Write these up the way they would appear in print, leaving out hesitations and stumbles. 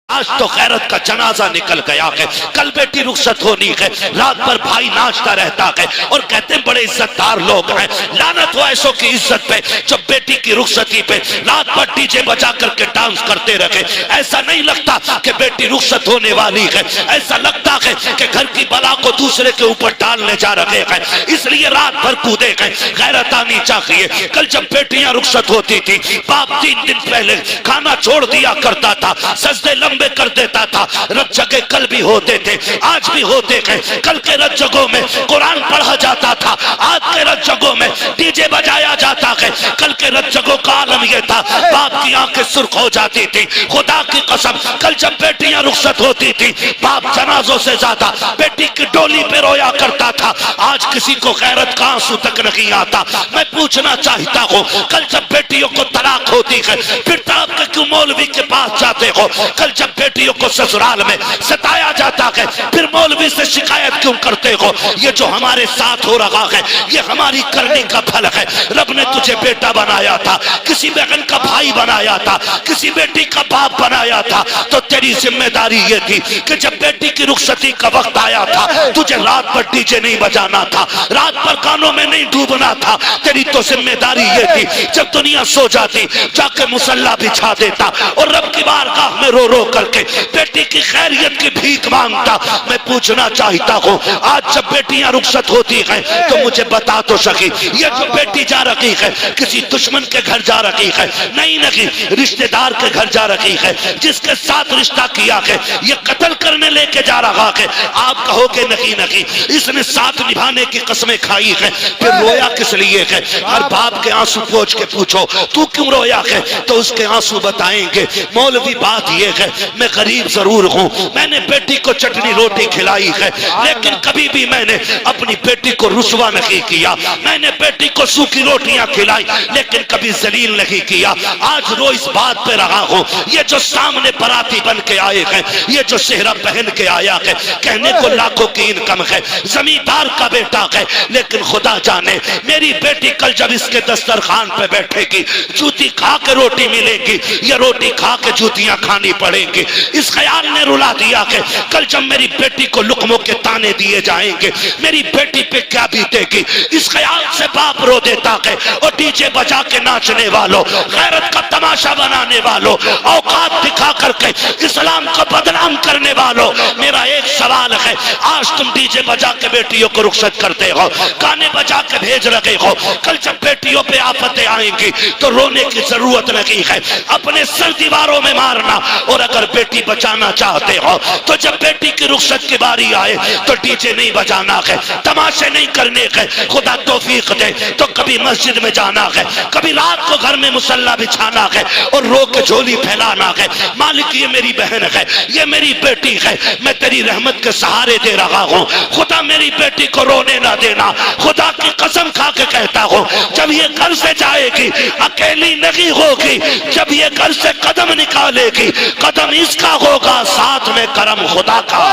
आज तो गैरत का जनाजा निकल गया है। कल बेटी रुखसत होनी है, रात भर भाई नाचता रहता है और कहते हैं बड़े इज्जतदार लोग हैं। लानत हो ऐसों की इज्जत पे जो बेटी की रुखसती पे रात भर डीजे बजा करके डांस करते रहे। ऐसा नहीं लगता कि बेटी रुखसत होने वाली है, ऐसा लगता है कि घर की बला को दूसरे के ऊपर डालने जा रहे हैं, इसलिए रात भर कूदे गए। गैरत आनी चाहिए। कल जब बेटियां रुखसत होती थी, बाप 3 दिन पहले खाना छोड़ दिया करता था, सजदे लंबे कर देता था। रत जगह कल भी होते थे, आज भी होते हैं। कल के रत जगहों में कुरान पढ़ा जाता था, आज के रत जगहों में डीजे बजाया जाता है। कल के रत जगहों का आलम यह था, बाप की आंखें सुर्ख हो जाती थी। खुदा की कसम, कल जब बेटियां रुखसत होती थी, बाप जनाजों से ज्यादा बेटी की डोली पे रोया करता था। आज किसी को गैरत का आंसू तक नहीं आता। मैं पूछना चाहता हूँ, कल जब बेटियों को तलाक होती है, फिर आप क्यों मौलवी के पास जाते हो? कल जब बेटियों को ससुराल में सताया जाता है, फिर मौलवी से शिकायत क्यों करते हो? ये जो हमारे साथ हो रहा है, ये हमारी करने का फल है। रब ने तुझे बेटा बनाया था, किसी बहन का भाई बनाया था, किसी बेटी का बाप बनाया था, तो तेरी जिम्मेदारी ये थी कि जब बेटी की रुखसती का वक्त आया था, तुझे रात भर डीजे नहीं बजाना था, रात भर गानों में नहीं डूबना था। तेरी तो जिम्मेदारी ये थी, जब दुनिया सो जाती जाके मुसल्ला बिछा देता और रब की बारगाह में रो रो करके बेटी की खैरियत की भीख मांगता। मैं पूछना चाहता हूँ, आज जब बेटियां रुखसत होती हैं तो मुझे बता तो सकी, ये जो बेटी जा रही है किसी दुश्मन के घर जा रही है? नहीं नहीं, रिश्तेदार के घर जा रही है, जिसके साथ रिश्ता किया है ये कत्ल करने लेके जा रहा है। आप कहोगे नहीं नहीं, इसने साथ निभाने की कसमें खाई है, फिर रोया किस लिए है? हर बाप के आंसू पोंछ के पूछो तू क्यों रोया है, तो उसके आंसू बताएंगे। मौलवी बात यह है, मैं गरीब जरूर हूं, मैंने बेटी को चटनी रोटी खिलाई है, लेकिन कभी भी मैंने अपनी बेटी को रुसवा नहीं किया। मैंने बेटी को सूखी रोटियां खिलाई, लेकिन कभी जलील नहीं किया। आज रो इस बात पे रहा हूं, ये जो सामने बराती बन के आए हैं, ये जो सेहरा पहन के आया है, कहने को लाखों की इनकम है, जमींदार का बेटा है, लेकिन खुदा जाने मेरी बेटी कल जब इसके दस्तरखान पे बैठेगी, जूती खा के रोटी मिलेगी या रोटी खा के जूतियां खानी पड़ेंगी। इस ख्याल ने रुला दिया कि कल जब मेरी बेटी को लुकमों के ताने दिए जाएंगे, मेरी बेटी पे क्या बीतेगी। इस ख्याल से बाप रो देता है। और डीजे बजा के नाचने वालों, गैरत का तमाशा बनाने वालों, औकात दिखा करके इस्लाम को बदनाम करने वालों, मेरा एक सवाल है, आज तुम डीजे बजा के बेटियों को रुखसत करते हो, गाने बजा के भेज रहे हो, कल जब बेटियों पे आफतें आएंगी तो रोने की जरूरत नहीं है, अपने सर दीवारों में मारना। और अगर बेटी बचाना चाहते हो तो जब बेटी की रुखसत की बारी आए तो डीजे नहीं बजाना है, तमाशे नहीं करने हैं। खुदा तौफीक दे तो कभी मस्जिद में जाना है, कभी रात को घर में मुसल्ला बिछाना है और रो के झोली फैलाना है। मालिक ये मेरी बहन है, ये मेरी बेटी है, मैं तेरी रहमत के सहारे दे रहा हूँ। खुदा मेरी बेटी को रोने ना देना। खुदा की कसम खा के कहता हूँ, जब ये घर से जाएगी अकेली नहीं होगी, जब ये घर से कदम निकालेगी कदम इसका होगा, साथ में करम खुदा का।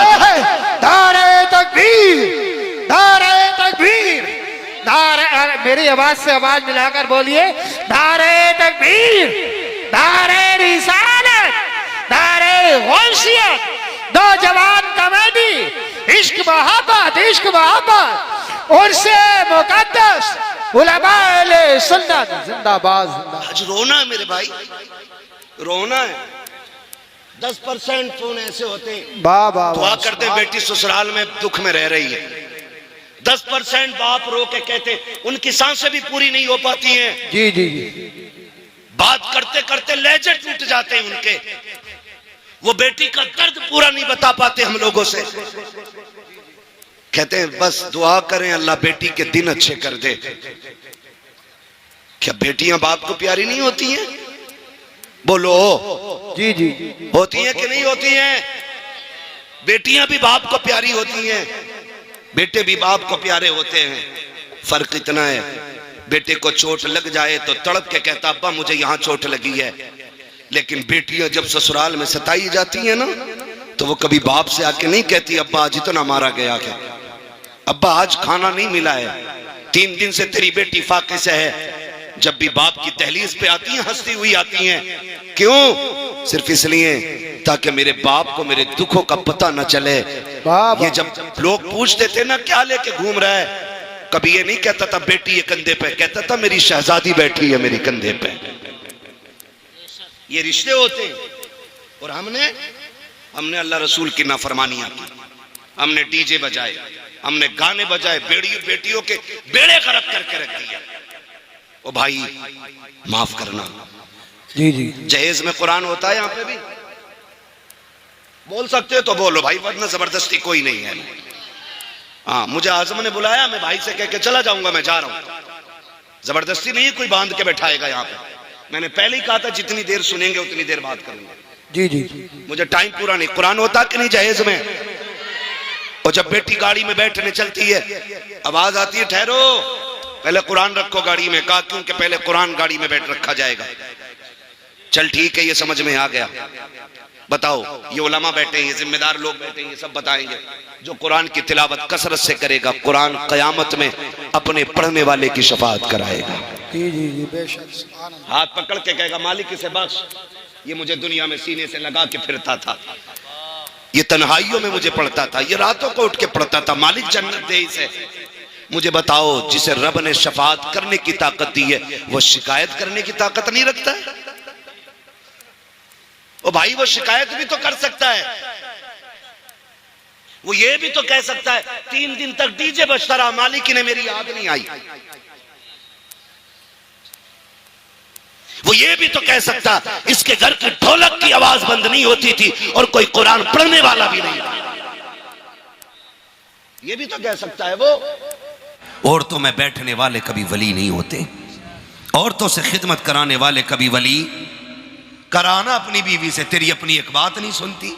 नारे तकबीर, नारे तकबीर, नारे, मेरी आवाज से आवाज मिलाकर बोलिए, नारे तकबीर, नारे रिसालत, नारे गौसियत, नौजवान कमेटी, इश्क मोहब्बत, इश्क मोहब्बत, उर्से मुकद्दस, उलमाए सुन्नत जिंदाबाद। आज रोना है मेरे भाई, रोना है। 10% फोन ऐसे होते हैं, दुआ करते बेटी ससुराल में दुख में रह रही है। 10% बाप रो के कहते उनकी सांसें भी पूरी नहीं हो पाती हैं। जी जी जी, बात करते करते लहजे टूट जाते हैं उनके, वो बेटी का दर्द पूरा नहीं बता पाते हम लोगों से। कहते हैं बस दुआ करें अल्लाह बेटी के दिन अच्छे कर दे। क्या बेटियां बाप को प्यारी नहीं होती हैं? बोलो जी जी, होती हैं कि नहीं होती हैं? बेटियां भी बाप को प्यारी होती हैं, बेटे भी बाप को प्यारे होते हैं। फर्क इतना है, बेटे को चोट लग जाए तो तड़प के कहता अब्बा मुझे यहाँ चोट लगी है, लेकिन बेटियां जब ससुराल में सताई जाती हैं ना, तो वो कभी बाप से आके नहीं कहती अब्बा आज इतना मारा गया है, अब्बा आज खाना नहीं मिला है, 3 दिन से तेरी बेटी फाके से है। जब भी बाप की दहलीज पे आती हैं हंसती हुई आती हैं, क्यों? सिर्फ इसलिए ताकि मेरे बाप को मेरे दुखों का पता न चले। वाह, ये जब लोग पूछते थे ना क्या लेके घूम रहा है, कभी ये नहीं कहता था बेटी ये कंधे पे, कहता था मेरी शहजादी बैठी है मेरी कंधे पे। ये रिश्ते होते हैं। और हमने अल्लाह रसूल की नाफरमानियां की, हमने डीजे बजाए, हमने गाने बजाए, बेटियों के बेड़े गर्क करके रख दिया। ओ भाई माफ करना। जी जी। जहेज में कुरान होता है? यहाँ पे भी बोल सकते हो तो बोलो भाई, वरना जबरदस्ती कोई नहीं है। हाँ, मुझे आजम ने बुलाया, मैं भाई से कह के चला जाऊंगा, मैं जा रहा हूं। जबरदस्ती नहीं कोई बांध के बैठाएगा यहाँ पे। मैंने पहले ही कहा था जितनी देर सुनेंगे उतनी देर बात करूंगा। जी जी। मुझे टाइम पूरा नहीं। कुरान होता कि नहीं जहेज में? और जब बेटी गाड़ी में बैठने चलती है, आवाज आती है ठहरो, पहले कुरान रखो गाड़ी में। कहा क्योंकि पहले कुरान गाड़ी में बैठ रखा जाएगा। चल ठीक है, ये समझ में आ गया। बताओ, ये उलमा बैठे हैं, ये जिम्मेदार लोग बैठे हैं, ये सब बताएंगे। जो कुरान की तिलावत कसरत से करेगा, कुरान कयामत में अपने पढ़ने वाले की शफाअत कराएगा। जी जी जी, बेशक। हाथ पकड़ के कहेगा मालिक इसे बख्श, ये मुझे दुनिया में सीने से लगा के फिरता था, ये तन्हाइयों में मुझे पढ़ता था, ये रातों को उठ के पढ़ता था, मालिक जन्नत दे इसे। मुझे बताओ, जिसे रब ने शफाअत करने की ताकत दी है, वो शिकायत करने की ताकत नहीं रखता है? ओ भाई, वो शिकायत भी तो कर सकता है। वो ये भी तो कह सकता है 3 दिन तक डीजे बजता रहा, मालिक ने मेरी याद नहीं आई। वो ये भी तो कह सकता इसके घर की ढोलक की आवाज बंद नहीं होती थी और कोई कुरान पढ़ने वाला भी नहीं था। ये भी तो कह सकता है वो। औरतों में बैठने वाले कभी वली नहीं होते, औरतों से खिदमत कराने वाले कभी वली। कराना अपनी बीवी से, तेरी अपनी एक बात नहीं सुनती।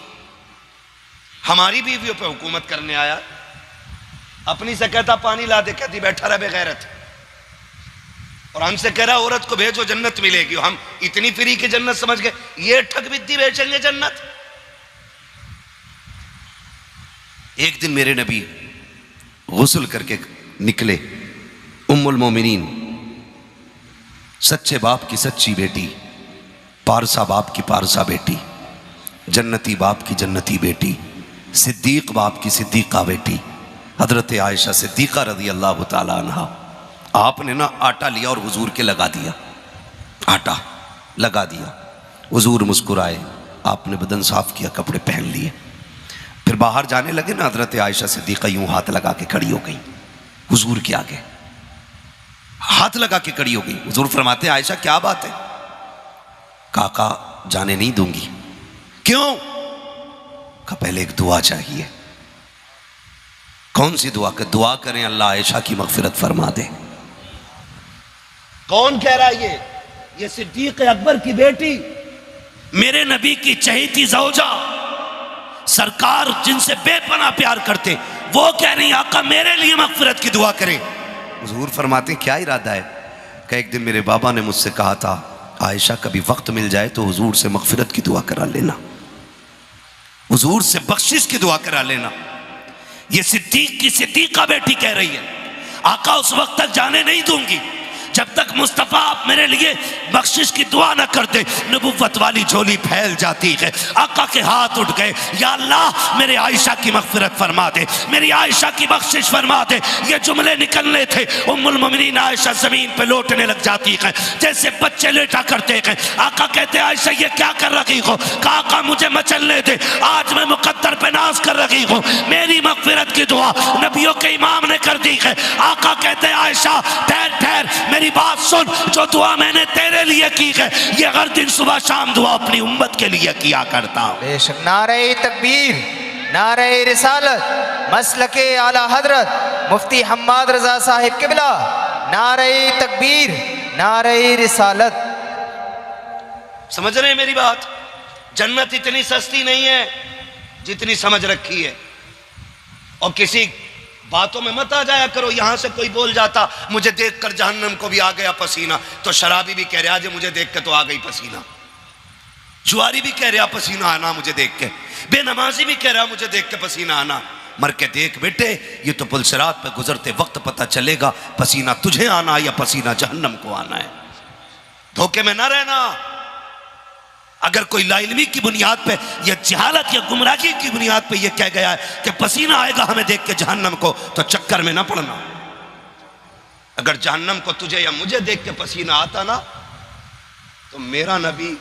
हमारी बीवियों पे हुकूमत करने आया, अपनी से कहता पानी ला दे, कहती बैठा रहे बेगैरत। और हमसे कह रहा औरत को भेजो जन्नत मिलेगी। हम इतनी फ्री की जन्नत समझ गए, ये ठग विद्दी बेचेंगे जन्नत। एक दिन मेरे नबी गुस्ल करके निकले, उम्मुल मोमिनीन, सच्चे बाप की सच्ची बेटी, पारसा बाप की पारसा बेटी, जन्नती बाप की जन्नती बेटी, सिद्दीक बाप की सिद्दीका बेटी, हजरत आयशा सिद्दीका रज़ी अल्लाह ताला अन्हा। आपने ना आटा लिया और हुजूर के लगा दिया, आटा लगा दिया। हुजूर मुस्कुराए, आपने बदन साफ किया, कपड़े पहन लिए, फिर बाहर जाने लगे ना। हजरत आयशा सिद्दीका यूं हाथ लगा के खड़ी हो गई हुजूर के आगे, हाथ लगा के खड़ी हो गई। हुजूर फरमाते आयशा क्या बात है? काका जाने नहीं दूंगी। क्यों? का पहले एक दुआ चाहिए। कौन सी दुआ? के दुआ करें अल्लाह आयशा की मगफिरत फरमा दे। कौन कह रहा है? ये सिद्दीक अकबर की बेटी, मेरे नबी की चहेती ज़ौजा, सरकार जिनसे बेपनाह प्यार करते, वो कह रही आका मेरे लिए मगफिरत की दुआ करें। हुजूर फरमाते क्या इरादा है? कि एक दिन मेरे बाबा ने मुझसे कहा था आयशा कभी वक्त मिल जाए तो हुजूर से मगफिरत की दुआ करा लेना, हुजूर से बख्शिश की दुआ करा लेना। ये सिद्दीक की सिद्दीका बेटी कह रही है आका उस वक्त तक जाने नहीं दूंगी जब तक मुस्तफ़ा आप मेरे लिए बख्शिश की दुआ न कर दे। नबुव्वत वाली झोली फैल जाती है। आका के हाथ उठ गए, या अल्लाह मेरे आयशा की मगफिरत फरमा दे, मेरी आयशा की बख्शिश फरमा दे। ये जुमले निकलने थे, उम्मुल मोमिनीन आयशा जमीन पे लौटने लग जाती है जैसे बच्चे लेटा करते हैं। आका कहते आयशा ये क्या कर रही हो? आका मुझे मचलने दे, आज मैं मुकद्दर पे नाज कर रही हूँ, मेरी मगफिरत की दुआ नबियों के इमाम ने कर दी है। आका कहते आयशा ठहर ठहर, मेरी बात सुन, जो दुआ मैंने तेरे लिए की है ये हर दिन सुबह शाम दुआ अपनी उम्मत के लिए किया करता हूं। बेशक। नारे तकबीर, नारे रिसालत, मसलके आला हजरत मुफ्ती हम्माद रजा साहिब किबला, नारे तकबीर, नारे रिसालत। समझ रहे हैं मेरी बात? जन्नत इतनी सस्ती नहीं है जितनी समझ रखी है। और किसी बातों में मत आ जाया करो। यहां से कोई बोल जाता मुझे देखकर जहन्नम को भी आ गया पसीना, तो शराबी भी कह रहा है मुझे देख के तो आ गई पसीना, जुआरी भी कह रहा पसीना आना मुझे देख के, बेनमाजी भी कह रहा मुझे देख के पसीना आना। मर के देख बेटे, ये तो पुलसिरात पे गुजरते वक्त पता चलेगा पसीना तुझे आना या पसीना जहन्नम को आना है। धोखे में ना रहना। अगर कोई लाइल्मी की बुनियाद पे या जहालत या गुमराही की बुनियाद पे ये कह गया है कि पसीना आएगा हमें देख के जहन्नम को, तो चक्कर में ना पड़ना। अगर जहन्नम को तुझे या मुझे देख के पसीना आता ना, तो मेरा नबी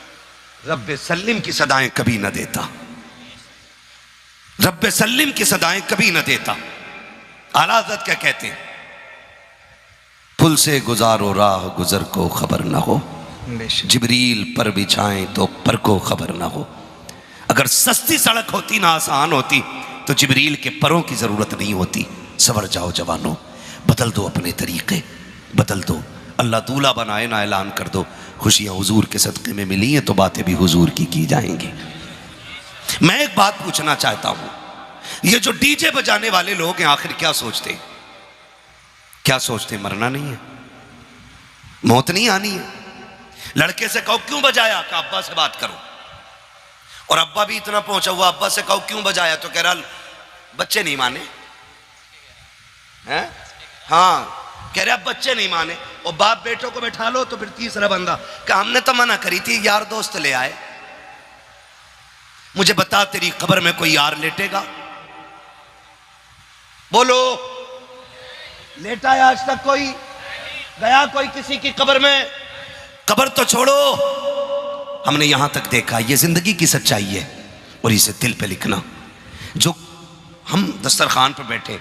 रब्बे सल्लिम की सदाएं कभी ना देता, रब्बे सल्लिम की सदाएं कभी ना देता। आला हज़रत क्या कहते हैं, पुल से गुजारो राह गुजर को खबर ना हो, जिब्रील पर बिछाएं तो पर को खबर ना हो। अगर सस्ती सड़क होती ना आसान होती तो जिब्रील के परों की जरूरत नहीं होती। सवर जाओ जवानों, बदल दो अपने तरीके, बदल दो। अल्लाह दूल्हा बनाए ना ऐलान कर दो, खुशियां हुजूर के सदक़े में मिली हैं तो बातें भी हुजूर की जाएंगी। मैं एक बात पूछना चाहता हूं, ये जो डीजे बजाने वाले लोग हैं आखिर क्या सोचते हैं? क्या सोचते हैं? मरना नहीं है, मौत नहीं आनी है। लड़के से कहो क्यों बजाया, कि अब्बा से बात करो। और अब्बा भी इतना पहुंचा हुआ, अब्बा से कहो क्यों बजाया, तो कह रहा बच्चे नहीं माने हैं। हाँ कह रहे अब बच्चे नहीं माने। और बाप बेटों को बैठा लो तो फिर तीसरा बंदा कि हमने तो मना करी थी, यार दोस्त ले आए। मुझे बता तेरी कब्र में कोई यार लेटेगा? बोलो, लेटा है आज तक कोई? गया कोई किसी की कब्र में? कब्र तो छोड़ो, हमने यहां तक देखा, ये जिंदगी की सच्चाई है और इसे दिल पे लिखना। जो हम दस्तरखान पर बैठे,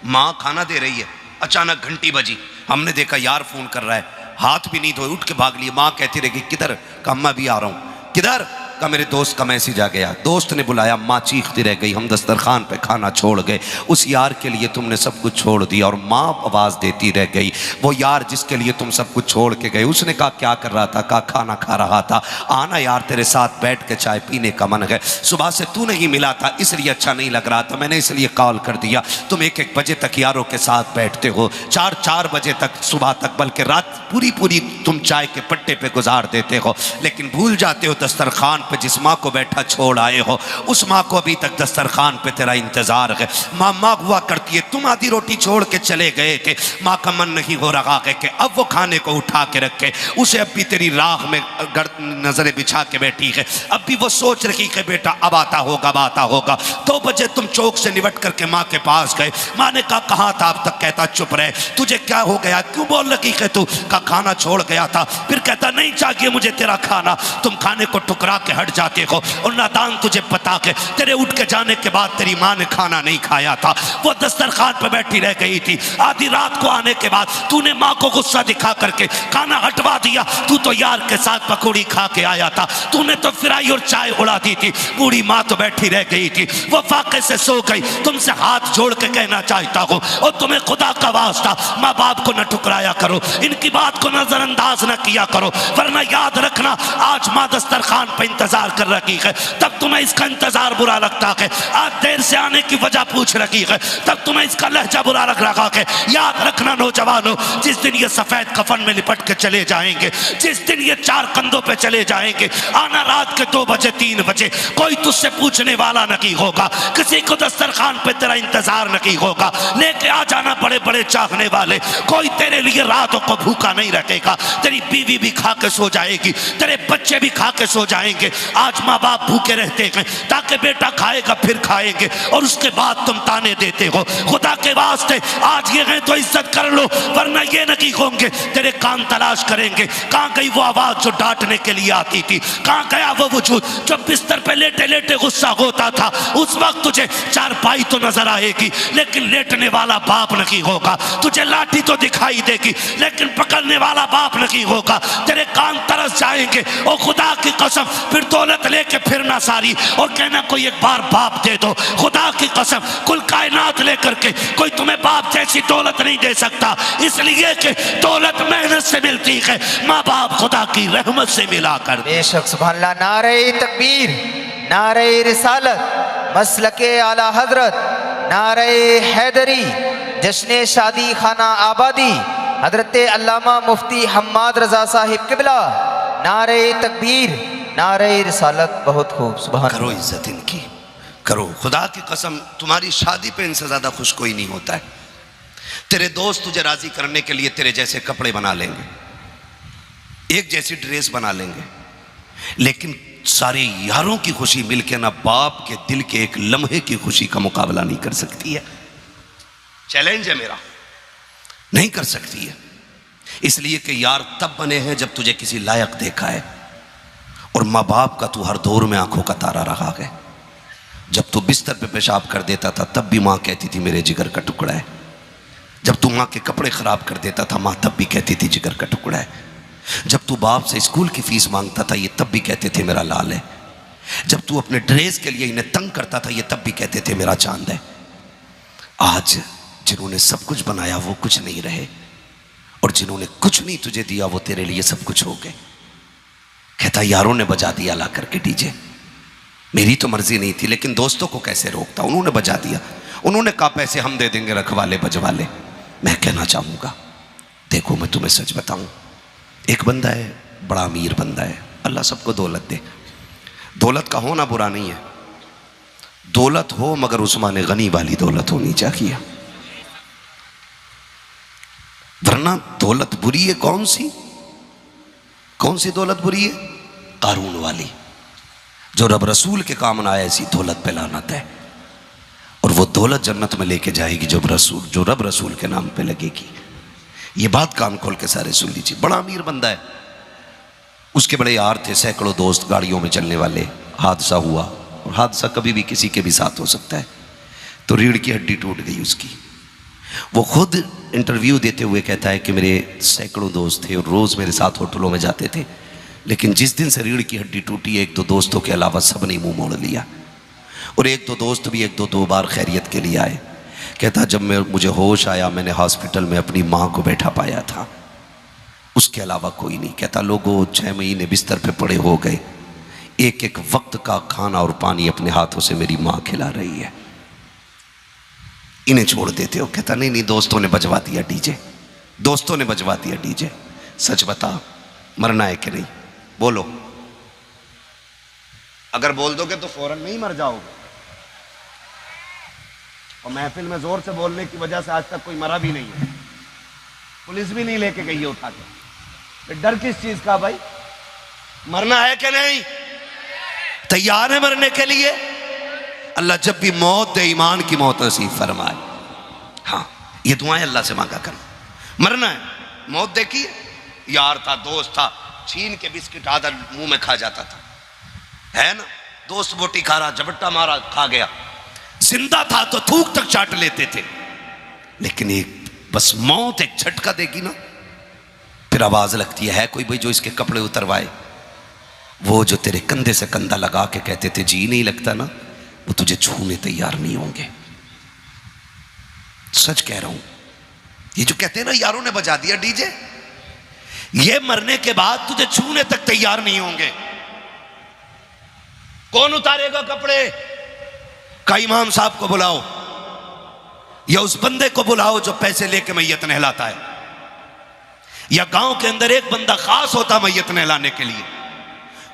माँ खाना दे रही है, अचानक घंटी बजी, हमने देखा यार फोन कर रहा है, हाथ भी नहीं धोए उठ के भाग लिए। माँ कहती रहेगी किधर? का मैं भी आ रहा हूं। किधर? का मेरे दोस्त का मैसेज आ गया। दोस्त ने बुलाया, माँ चीखती रह गई, हम दस्तरखान पे खाना छोड़ गए, उस यार के लिए तुमने सब कुछ छोड़ दिया। और माँ आवाज़ देती रह गई, वो यार जिसके लिए तुम सब कुछ छोड़ के गए, उसने कहा क्या कर रहा था? कहा खाना खा रहा था। आना यार, तेरे साथ बैठ के चाय पीने का मन है, सुबह से तू नहीं मिला था इसलिए अच्छा नहीं लग रहा था, मैंने इसलिए कॉल कर दिया। तुम 1-1 बजे तक यारों के साथ बैठते हो, 4-4 बजे तक, सुबह तक, बल्कि रात पूरी तुम चाय के पट्टे पे गुजार देते हो, लेकिन भूल जाते हो दस्तरखान पे जिस माँ को बैठा छोड़ आए हो, उस माँ को अभी तक दस्तरखान पे तेरा इंतजार है। माँ हुआ करती है, तुम आधी रोटी छोड़ के चले गए थे, माँ का मन नहीं हो रहा है कि अब वो खाने को उठा के रखे, उसे अब भी तेरी राह में नजरें बिछा के बैठी है, अब भी वो सोच रही है बेटा अब आता होगा। 2 बजे तुम चौक से निपट करके माँ के पास गए, माँ ने कहा कहाँ था अब तक? कहता चुप रहे, तुझे क्या हो गया, क्यों बोल रही है तू? का खाना छोड़ गया था। फिर कहता नहीं चाहिए मुझे तेरा खाना, तुम खाने को ठुकरा के हट जाते हो। और नादान तुझे पता के तेरे उठ के जाने के बाद तेरी माँ ने खाना नहीं खाया था, वो दस्तरखान पे बैठी रह गई थी। आधी रात को आने के बाद तूने माँ को गुस्सा दिखा करके खाना हटवा दिया। तू तो यार के साथ पकौड़ी खा के आया था, तूने तो फ्राई और चाय उड़ा दी थी। बूढ़ी माँ तो बैठी रह गई थी, वो फाके से सो गई। तुमसे हाथ जोड़ के कहना चाहता हूँ, और तुम्हें खुदा का वास्ता माँ बाप को न ठुकराया करो, इनकी बात को नजरअंदाज न किया करो, वरना याद रखना आज माँ दस्तरखान पे इंतजार कर रही है, तब तुम्हें इसका इंतजार बुरा लगता है। आज देर से आने की वजह पूछ रही है, तब तुम्हें इसका लहजा बुरा लग रहा है। याद रखना नौजवानों, जिस दिन ये सफेद कफन में लिपट के चले जाएंगे, जिस दिन ये 4 कंधों पे चले जाएंगे, आना रात के 2 बजे 3 बजे, कोई तुझसे पूछने वाला नहीं होगा, किसी को दस्तरखान पे तेरा इंतजार नहीं होगा। लेके आ जाना बड़े बड़े चाहने वाले, कोई तेरे लिए रातों को भूखा नहीं रखेगा। तेरी बीवी भी खा के सो जाएगी, तेरे बच्चे भी खा के सो जाएंगे। आज माँ बाप भूखे रहते हैं ताकि बेटा खाएगा फिर खाएंगे, और उसके बाद तुम ताने देते हो। खुदा के वास्ते आज ये है तो इज्जत कर लो, वरना ये नहीं होंगे तेरे कान तलाश करेंगे। कहाँ गई वो आवाज जो डांटने के लिए आती थी? कहाँ गया वो वजूद जो बिस्तर पे लेटे लेटे गुस्सा होता था? उस वक्त तुझे चारपाई तो नजर आएगी, लेकिन लेटने वाला बाप नहीं होगा। तुझे लाठी तो दिखाई देगी, लेकिन पकड़ने वाला बाप नहीं होगा। तेरे कान तरस जाएंगे, और खुदा की कसम फिर दौलत लेके फिरना सारी, और कहना कोई एक बार बाप दे दो। खुदा की कसम कुल कायनात लेकर के कोई तुम्हें बाप जैसी दौलत नहीं दे सकता, इसलिए कि दौलत मेहनत से मिलती है, माँ बाप खुदा की रहमत से मिला कर। बेशक सुभान अल्लाह। नारे तकबीर, नारे रिसालत, मसलके आला हजरत, नारे हैदरी, जश्न शादी खाना आबादी, हजरत अल्लामा मुफ्ती हम्माद रजा साहिब किबला। नारे तकबीर, नारे रिसालत। बहुत खूब, सुभान। करो इज्जत इनकी, करो। खुदा की कसम तुम्हारी शादी पे इनसे ज्यादा खुश कोई नहीं होता है। तेरे दोस्त तुझे राजी करने के लिए तेरे जैसे कपड़े बना लेंगे, एक जैसी ड्रेस बना लेंगे, लेकिन सारे यारों की खुशी मिलकर ना बाप के दिल के एक लम्हे की खुशी का मुकाबला नहीं कर सकती है। चैलेंज है मेरा, नहीं कर सकती है। इसलिए कि यार तब बने हैं जब तुझे किसी लायक देखा है, और माँ बाप का तू हर दौर में आंखों का तारा रहा है। जब तू बिस्तर पे पेशाब कर देता था तब भी माँ कहती थी मेरे जिगर का टुकड़ा है। जब तू माँ के कपड़े खराब कर देता था माँ तब भी कहती थी जिगर का टुकड़ा है। जब तू बाप से स्कूल की फीस मांगता था ये तब भी कहते थे मेरा लाल है। जब तू अपने ड्रेस के लिए इन्हें तंग करता था ये तब भी कहते थे मेरा चांद है। आज जिन्होंने सब कुछ बनाया वो कुछ नहीं रहे, और जिन्होंने कुछ नहीं तुझे दिया वो तेरे लिए सब कुछ हो गए। कहता यारों ने बजा दिया ला करके डीजे, मेरी तो मर्जी नहीं थी लेकिन दोस्तों को कैसे रोकता, उन्होंने बजा दिया। उन्होंने कहा पैसे हम दे देंगे रखवाले बजवाले। मैं कहना चाहूँगा देखो मैं तुम्हें सच बताऊँ, एक बंदा है बड़ा अमीर बंदा है, अल्लाह सबको दौलत दे। दौलत का होना बुरा नहीं है, दौलत हो मगर उस्मान गनी वाली दौलत होनी चाहिए, वरना दौलत बुरी है। कौन सी दौलत बुरी है? कारून वाली, जो रब रसूल के काम ना आए ऐसी दौलत पे लानत है। और वो दौलत जन्नत में लेके जाएगी जो रब रसूल के नाम पे लगेगी। ये बात कान खोल के सारे सुन लीजिए। बड़ा अमीर बंदा है, उसके बड़े यार थे, सैकड़ों दोस्त गाड़ियों में चलने वाले। हादसा हुआ, और हादसा कभी भी किसी के भी साथ हो सकता है। तो रीढ़ की हड्डी टूट गई उसकी। वो खुद इंटरव्यू देते हुए कहता है कि मेरे सैकड़ों दोस्त थे और रोज़ मेरे साथ होटलों में जाते थे, लेकिन जिस दिन से रीढ़ की हड्डी टूटी एक दो दोस्तों के अलावा सब ने मुंह मोड़ लिया। और एक दो दोस्त भी एक दो बार खैरियत के लिए आए। कहता जब मुझे होश आया मैंने हॉस्पिटल में अपनी माँ को बैठा पाया था, उसके अलावा कोई नहीं। कहता लोगों 6 महीने बिस्तर पे पड़े हो गए, एक एक वक्त का खाना और पानी अपने हाथों से मेरी माँ खिला रही है, इन्हें छोड़ देते हो? कहता नहीं दोस्तों ने बजवा दिया डीजे, दोस्तों ने बजवा दिया डीजे। सच बता मरना है कि नहीं? बोलो, अगर बोल दोगे तो फौरन नहीं मर जाओगे। और महफिल में जोर से बोलने की वजह से आज तक कोई मरा भी नहीं है, पुलिस भी नहीं लेके गई है उठा के। डर किस चीज का भाई? मरना है कि नहीं? तैयार है मरने के लिए? अल्लाह जब भी मौत दे ईमान की मौत नसीब फरमाए। हाँ ये दुआएं अल्लाह से मांगा कर। मरना है, मौत देखी यार था दोस्त था, छीन के बिस्किट आधा मुंह में खा जाता था, है ना? दोस्त बोटी खा रहा, झपट्टा मारा खा गया। जिंदा था तो थूक तक चाट लेते थे, लेकिन एक बस मौत एक झटका देगी ना, फिर आवाज लगती है कोई भाई जो इसके कपड़े उतरवाए। वो जो तेरे कंधे से कंधा लगा के कहते थे जी नहीं लगता ना, वो तुझे छूने तैयार नहीं होंगे। सच कह रहा हूं, ये जो कहते हैं ना यारों ने बजा दिया डीजे, ये मरने के बाद तुझे छूने तक तैयार नहीं होंगे। कौन उतारेगा कपड़े? का इमाम साहब को बुलाओ या उस बंदे को बुलाओ जो पैसे लेके मैयत नहलाता है, या गांव के अंदर एक बंदा खास होता मैयत नहलाने के लिए,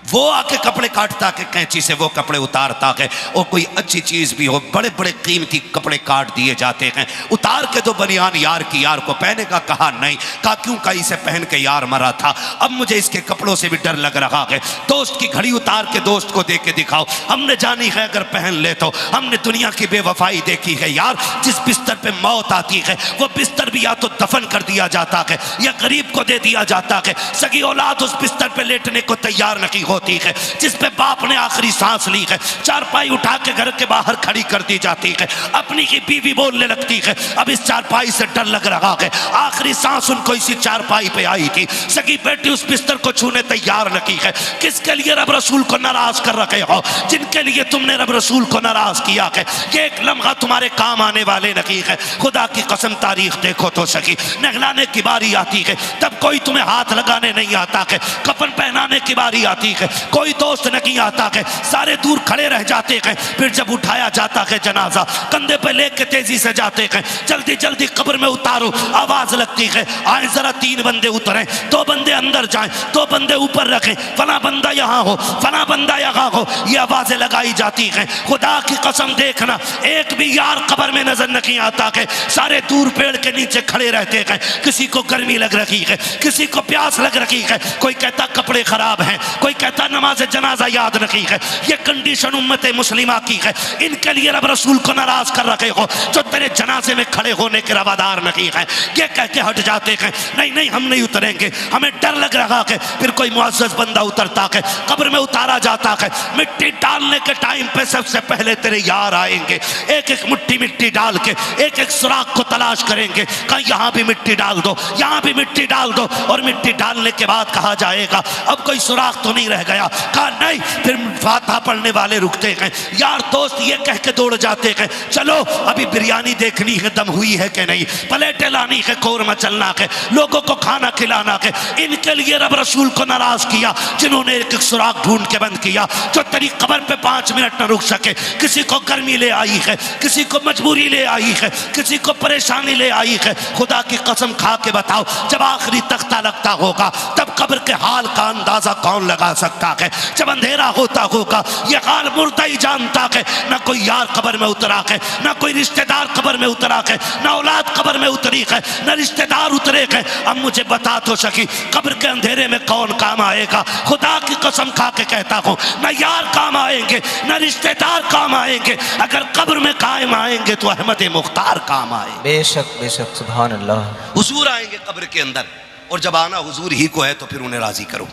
वो आके कपड़े काटता के कैंची से वो कपड़े उतारता है। और कोई अच्छी चीज भी हो, बड़े बड़े कीमती कपड़े काट दिए जाते हैं, उतार के तो बनियान यार की यार को पहने का कहा नहीं, कहा क्यों का इसे पहन के यार मरा था, अब मुझे इसके कपड़ों से भी डर लग रहा है। दोस्त की घड़ी उतार के दोस्त को दे के दिखाओ, हमने जानी है अगर पहन ले तो हमने दुनिया की बेवफाई देखी है यार। जिस बिस्तर पे मौत आती है वो बिस्तर भी या तो दफन कर दिया जाता है या गरीब को दे दिया जाता है। सगी औलाद उस बिस्तर पे लेटने को तैयार नहीं होती है जिस पे बाप ने आखिरी सांस ली है। चारपाई उठा के घर के बाहर खड़ी कर दी जाती है, अपनी की बीवी बोलने लगती है अब इस चारपाई से डर लग रहा है, आखिरी सांस उनको इसी चारपाई पे आई थी। सगी बेटी उस बिस्तर को छूने तैयार नहीं है। किसके लिए रब रसूल को नाराज कर रखे हो? जिनके लिए तुमने रब रसूल को नाराज किया है, ये एक लम्हा तुम्हारे काम आने वाले नहीं है। खुदा की कसम तारीख देखो तो सगी, नहलाने की बारी आती है तब कोई तुम्हें हाथ लगाने नहीं आता है, कफन पहनाने की बारी आती है कोई दोस्त नहीं आता है, सारे दूर खड़े रह जाते हैं। फिर जब उठाया जाता है जनाजा कंधे पे लेके तेजी से जाते हैं, जल्दी जल्दी कब्र में उतारो, आवाज लगती है आए जरा 3 बंदे उतरे, 2 बंदे अंदर जाएं, 2 बंदे ऊपर रखें, फला बंदा यहाँ हो, फला बंदा यहाँ हो, ये आवाजें लगाई जाती हैं। खुदा की कसम देखना एक भी यार कब्र में नजर नहीं आता है, सारे दूर पेड़ के नीचे खड़े रहते हैं। किसी को गर्मी लग रही है, किसी को प्यास लग रही है, कोई कहता कपड़े खराब हैं, कोई कहता नमाज जनाजा याद रखी है, ये कंडीशन उम्मत मुस्लिमा की है। इनके लिए रब रसूल को नाराज कर रखे हो जो तेरे जनाजे में खड़े होने के रवादार नहीं है। ये कह के हट जाते हैं, नहीं नहीं हम नहीं उतरेंगे, हमें डर लग रहा है। फिर कोई मुअज़्ज़ज़ बंदा उतरता है, कब्र में उतारा जाता है, मिट्टी डालने के टाइम पे सबसे पहले तेरे यार आएंगे, एक एक मुट्ठी मिट्टी डाल के एक एक सुराख को तलाश करेंगे। कहा यहाँ भी मिट्टी डाल दो, यहाँ भी मिट्टी डाल दो, और मिट्टी डालने के बाद कहा जाएगा अब कोई सुराख तो नहीं रह गया। कहा नहीं। फिर फातिहा पढ़ने वाले रुकते हैं, यार दोस्त ये कह के दौड़ जाते हैं चलो अभी बिरयानी देखनी है दम हुई है कि नहीं, प्लेटें लानी है, कौरमा चलना है, लोगों को खाना खिलाना है। इनके लिए रब रसूल को नाराज किया जिन्होंने एक एक सुराख ढूंढ के बंद किया। जो तेरी कब्र पे 5 मिनट न रुक सके, किसी को गर्मी ले आई है, किसी को मजबूरी ले आई है, किसी को परेशानी ले आई है। खुदा की कसम खा के बताओ जब आखिरी तख्ता लगता होगा तब कब्र के हाल का अंदाजा कौन लगा सकता है। जब अंधेरा होता होगा यह हाल मुर्दा ही जानता है, ना कोई यार कब्र में उतरा है, ना कोई रिश्तेदार कब्र में उतरा है, ना औलाद कब्र में उतरी है, ना रिश्तेदार उतरे है। अब मुझे बता तो सकी कब्र के अंधेरे में कौन काम आएगा। खुदा की कसम खा के कहता हूं ना यार काम आएंगे, ना रिश्तेदार काम आएंगे, अगर कब्र में कायम आएंगे तो अहमद मुख्तार काम आएंगे। बेशक बेशक, सुभान अल्लाह। हुजूर आएंगे कब्र के अंदर, और जब आना हुजूर ही को है तो फिर उन्हें राजी करो,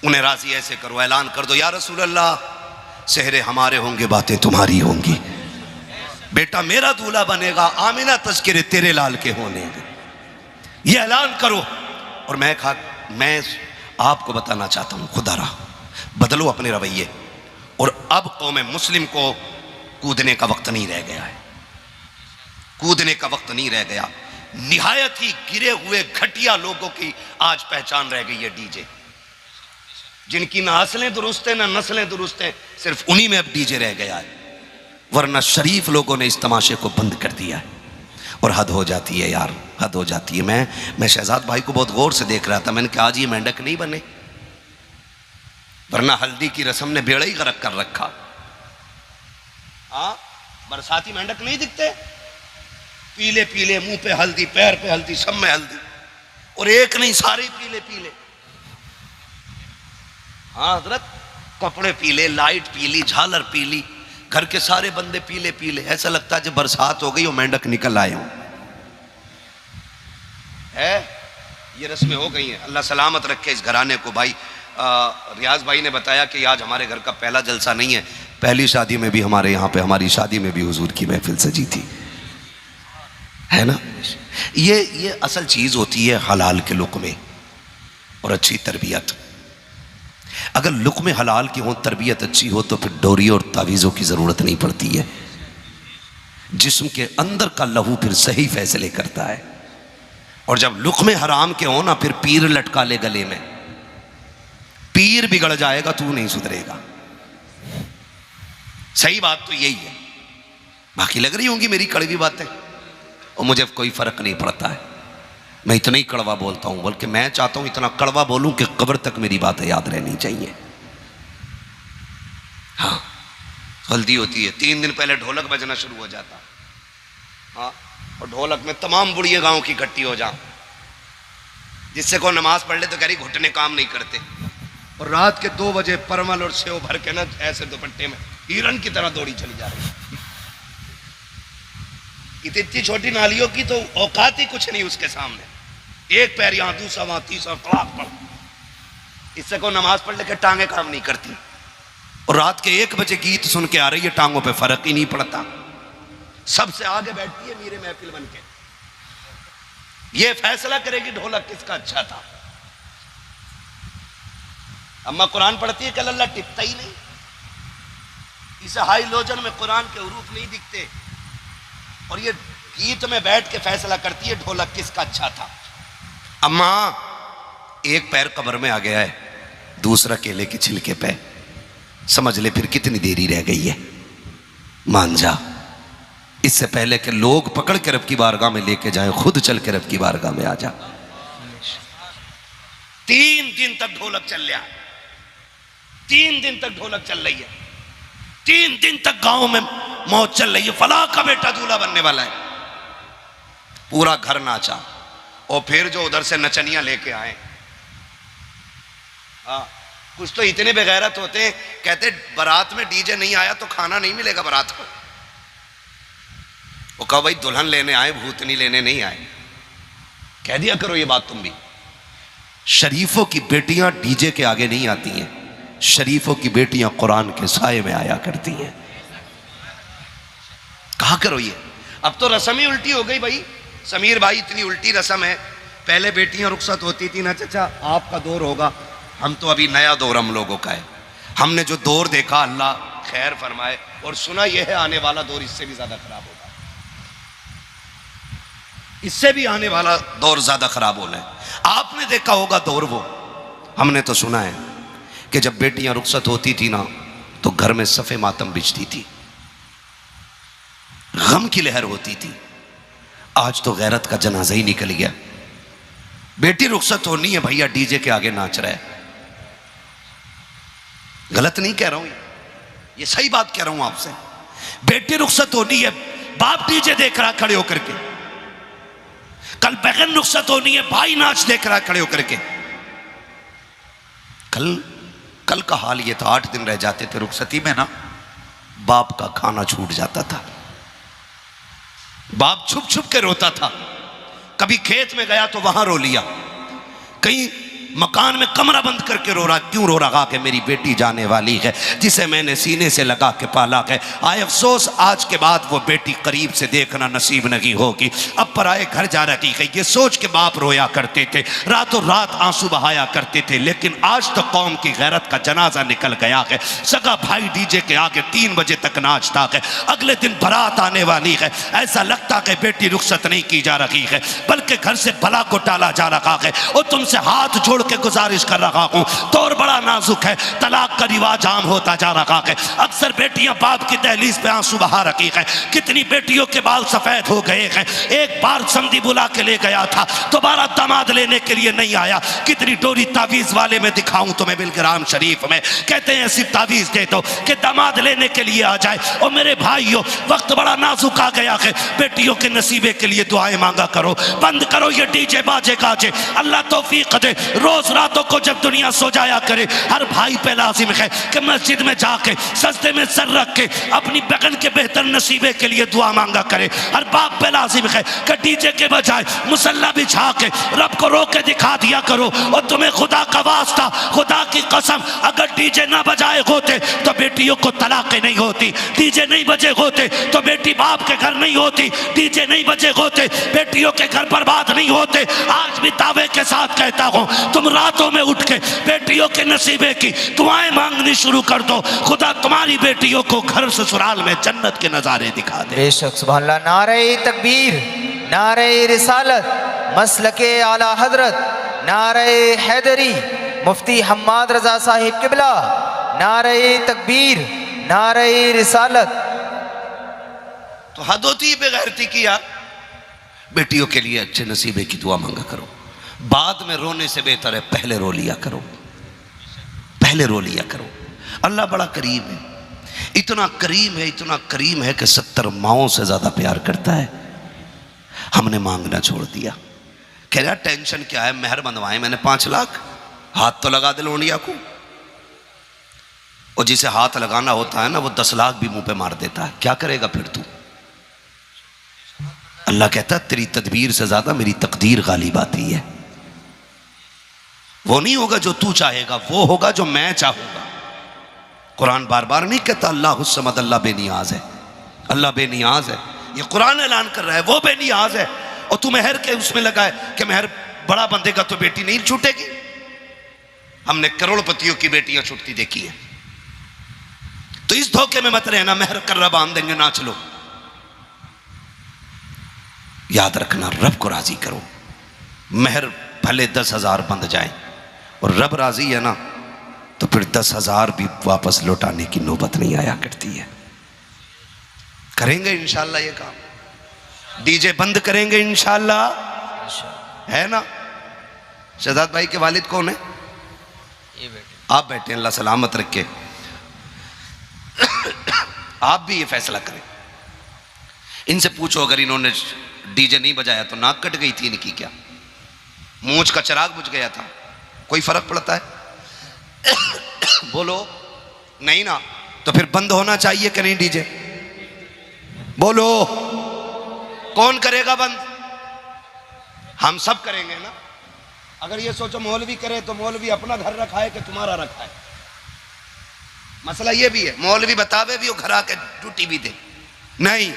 उन्हें राजी ऐसे करो, ऐलान कर दो या रसूल अल्लाह सेहरे हमारे होंगे, बातें तुम्हारी होंगी, बेटा मेरा दूल्हा बनेगा, आमिना तज़किरे तेरे लाल के होने, ये ऐलान करो। और मैं आपको बताना चाहता हूं खुदा रहा बदलो अपने रवैये, और अब कौम मुस्लिम को कूदने का वक्त नहीं रह गया है, कूदने का वक्त नहीं रह गया। निहायत ही गिरे हुए घटिया लोगों की आज पहचान रह गई है डीजे, जिनकी ना असलें दुरुस्त हैं ना नस्लें दुरुस्त हैं, सिर्फ उन्हीं में अब डीजे रह गया है। वरना शरीफ लोगों ने इस तमाशे को बंद कर दिया है। और हद हो जाती है यार, हद हो जाती है। मैं शहजाद भाई को बहुत गौर से देख रहा था, मैंने कहा आज ये मेंढक नहीं बने, वरना हल्दी की रस्म ने बेड़ा ही गरक कर रखा। हाँ, बरसाती मेंढक नहीं दिखते, पीले पीले, मुंह पे हल्दी, पैर पे हल्दी, सब में हल्दी, और एक नहीं सारे पीले पीले। हाँ हजरत, कपड़े पीले, लाइट पीली, झालर पीली, घर के सारे बंदे पीले पीले। ऐसा लगता है जब बरसात हो गई और मेंढक निकल आए हों। है ये रस्में हो गई हैं। अल्लाह सलामत रखे इस घराने को। भाई रियाज भाई ने बताया कि आज हमारे घर का पहला जलसा नहीं है, पहली शादी में भी हमारे यहाँ पे, हमारी शादी में भी हुजूर की महफिल सजी थी, है ना। ये असल चीज होती है हलाल के लुक़्मे और अच्छी तरबियत। अगर लुक़्मे हलाल की हो, तरबियत अच्छी हो, तो फिर डोरी और तावीज़ों की ज़रूरत नहीं पड़ती है। जिस्म के अंदर का लहू फिर सही फैसले करता है। और जब लुक़्मे हराम के हो ना, फिर पीर लटका ले गले में, पीर बिगड़ जाएगा, तू नहीं सुधरेगा। सही बात तो यही है। बाकी लग रही होंगी मेरी कड़वी बातें, और मुझे कोई फ़र्क नहीं पड़ता है। मैं इतना ही कड़वा बोलता हूं, बल्कि मैं चाहता हूं इतना कड़वा बोलूं कि कब्र तक मेरी बातें याद रहनी चाहिए। हाँ, हल्दी होती है, 3 दिन पहले ढोलक बजना शुरू हो जाता। हाँ, और ढोलक में तमाम बुढ़िया गांव की इकट्ठी हो जा, जिससे कोई नमाज पढ़ ले तो कह रही घुटने काम नहीं करते। और रात के 2 बजे परमल और सेव भर के ना ऐसे दुपट्टे में हिरन की तरह दौड़ी चली जा रही। इतनी छोटी नालियों की तो औकात ही कुछ नहीं उसके सामने, एक पैर यहां, दूसरा वहां, तीसरा तलाक पढ़, इससे कोई नमाज पढ़ लेके टांगे काम नहीं करती। और रात के 1 बजे गीत सुन के आ रही है, टांगों पे फर्क ही नहीं पड़ता, सबसे आगे बैठती है मेरे महफिल बन के। ये फैसला करेगी ढोलक किसका अच्छा था। अम्मा कुरान पढ़ती है, कल अल्लाह टिकता ही नहीं, इसे हाई लोजन में कुरान के हुरूफ नहीं दिखते, और ये गीत में बैठ के फैसला करती है ढोलक किसका अच्छा था। अम्मा, एक पैर कब्र में आ गया है, दूसरा केले के छिलके पे, समझ ले फिर कितनी देरी रह गई है, मान जा। इससे पहले कि लोग पकड़ के रब की बारगाह में लेके जाएं, खुद चल के रब की बारगाह में आ जा। 3 दिन तक ढोलक चल रहा है, 3 दिन तक ढोलक चल रही है, 3 दिन तक गांव में मौत चल रही है। फलां का बेटा दूल्हा बनने वाला है, पूरा घर नाचा। और फिर जो उधर से नचनियां लेके आए, हाँ, कुछ तो इतने बेगैरत होते हैं, कहते बारात में डीजे नहीं आया तो खाना नहीं मिलेगा बारात को। वो कहा भाई दुल्हन लेने आए, भूतनी लेने नहीं आए। कह दिया करो ये बात तुम भी। शरीफों की बेटियां डीजे के आगे नहीं आती हैं, शरीफों की बेटियां कुरान के साए में आया करती हैं। कहा करो ये। अब तो रस्म ही उल्टी हो गई भाई। समीर भाई इतनी उल्टी रस्म है। पहले बेटियां रुखसत होती थी ना चाचा, आपका दौर होगा, हम तो अभी नया दौर हम लोगों का है। हमने जो दौर देखा अल्लाह खैर फरमाए, और सुना यह है आने वाला दौर इससे भी ज्यादा खराब होगा, इससे भी आने वाला दौर ज्यादा खराब होना है। आपने देखा होगा दौर वो, हमने तो सुना है कि जब बेटियां रुखसत होती थी ना तो घर में सफ़े मातम बिछती थी, गम की लहर होती थी। आज तो गैरत का जनाजा ही निकल गया। बेटी रुखसत होनी है भैया, डीजे के आगे नाच रहा है। गलत नहीं कह रहा हूं, ये सही बात कह रहा हूं आपसे। बेटी रुखसत होनी है, बाप डीजे देख रहा खड़े होकर के। कल बहन रुखसत होनी है, भाई नाच देख रहा खड़े होकर के। कल का हाल ये था, 8 दिन रह जाते थे रुखसती में ना, बाप का खाना छूट जाता था। बाप छुप छुप के रोता था। कभी खेत में गया तो वहां रो लिया, कहीं मकान में कमरा बंद करके रो रहा। क्यों रो रहा? कि मेरी बेटी जाने वाली है जिसे मैंने सीने से लगा के पाला है। आए अफसोस आज के बाद वो बेटी करीब से देखना नसीब नहीं होगी। अब पराए घर जा रही है, ये सोच के बाप रोया करते थे, रातों रात आंसू बहाया करते थे। लेकिन आज तो कौम की गैरत का जनाजा निकल गया है। सगा भाई डीजे के आगे 3 बजे तक नाचता है। अगले दिन बारात आने वाली है, ऐसा लगता है बेटी रुखसत नहीं की जा रही है, बल्कि घर से भला को टाला जा रहा है। और तुमसे हाथ जोड़ के गुजारिश कर रहा हूं, दौर बड़ा नाजुक है, तलाक का रिवाज आम होता जा रहा है। अक्सर बेटियां बाप की दहलीज पे आंसू बहा रही है। कितनी बेटियों के बाल सफेद हो गए हैं। एक बार समधी बुला के ले गया था, दोबारा दामाद लेने के लिए नहीं आया। कितनी डोरी तावीज वाले में दिखाऊं तुम्हें बिलग्राम शरीफ में, कहते हैं ऐसी तावीज दे दो कि दामाद लेने के लिए आ जाए। और मेरे भाइयों, वक्त बड़ा नाजुक आ गया है, बेटियों के नसीबे के लिए दुआएं मांगा करो। बंद करो ये डीजे बाजे गाजे, अल्लाह तौफीक दे। रोज रातों को जब दुनिया सो जाया करे, हर भाई पे लाजिम है कि मस्जिद में जाके सजदे में सर रख के अपनी बहन के बेहतर नसीबे के लिए दुआ मांगा करे। हर बाप पे लाजिम है कि डीजे के बजाय मुसल्ला बिछा के रब को रो के दिखा दिया करो। और तुम्हें खुदा का वास्ता, खुदा की कसम, अगर डीजे ना बजाए होते तो बेटियों को तलाक़ें नहीं होती। डीजे नहीं बजे होते तो बेटी बाप के घर नहीं होती। डीजे नहीं बजे होते बेटियों के घर बर्बाद नहीं होते। आज भी दावे के साथ कहता हूं, तुम रातों में उठ के बेटियों के नसीबे की दुआएं मांगनी शुरू कर दो। खुदा तुम्हारी बेटियों को घर ससुराल में जन्नत के नजारे दिखा दे। बेशक सुभान अल्लाह। नारे तकबीर, नारे रिसालत, मसलके आला हजरत, नारे हैदरी, मुफ्ती हम्माद रजा साहिब किबला, नारे तकबीर, नारे रिसालत। तो हद होती है बेगैरती की यार। बेटियों के लिए अच्छे नसीबे की दुआ मांगा करो। बाद में रोने से बेहतर है पहले रो लिया करो, पहले रो लिया करो। अल्लाह बड़ा करीम है, इतना करीम है, इतना करीम है कि 70 माओं से ज्यादा प्यार करता है। हमने मांगना छोड़ दिया। कह रहा टेंशन क्या है, मेहर बंधवाए मैंने 5 लाख, हाथ तो लगा दे लोंडिया को। और जिसे हाथ लगाना होता है ना, वो 10 लाख भी मुंह पे मार देता है। क्या करेगा फिर तू? अल्लाह कहता तेरी तदबीर से ज्यादा मेरी तकदीर गालिब आती है। वो नहीं होगा जो तू चाहेगा, वो होगा जो मैं चाहूंगा। कुरान बार बार नहीं कहता अल्लाह हुस्समद, अल्लाह बेनियाज है, अल्लाह बेनियाज है। ये कुरान ऐलान कर रहा है वो बेनियाज है। और तू मेहर के उसमें लगा है कि मेहर बड़ा बंधेगा तो बेटी नहीं छूटेगी। हमने करोड़पतियों की बेटियां छूटती देखी है। तो इस धोखे में मत रहना, मेहर कर रहा बांध देंगे नाच लो। याद रखना, रब को राजी करो। मेहर भले 10,000 बंध जाए और रब राजी है ना, तो फिर 10,000 भी वापस लौटाने की नौबत नहीं आया करती है। करेंगे इंशाल्लाह ये काम, डीजे बंद करेंगे इंशाल्लाह, है ना। शहजाद भाई के वालिद कौन है? ये बेटे, आप बैठे, अल्लाह सलामत रखे। आप भी ये फैसला करें। इनसे पूछो अगर इन्होंने डीजे नहीं बजाया तो नाक कट गई थी इनकी क्या? मूंछ का चिराग बुझ गया था? कोई फर्क पड़ता है? बोलो नहीं ना, तो फिर बंद होना चाहिए कि नहीं डीजे? बोलो कौन करेगा बंद? हम सब करेंगे ना। अगर ये सोचो मौलवी करे तो मौलवी अपना घर रखा है कि तुम्हारा रखा है? मसला ये भी है, मौलवी बतावे भी वो घर आके ड्यूटी भी दे नहीं।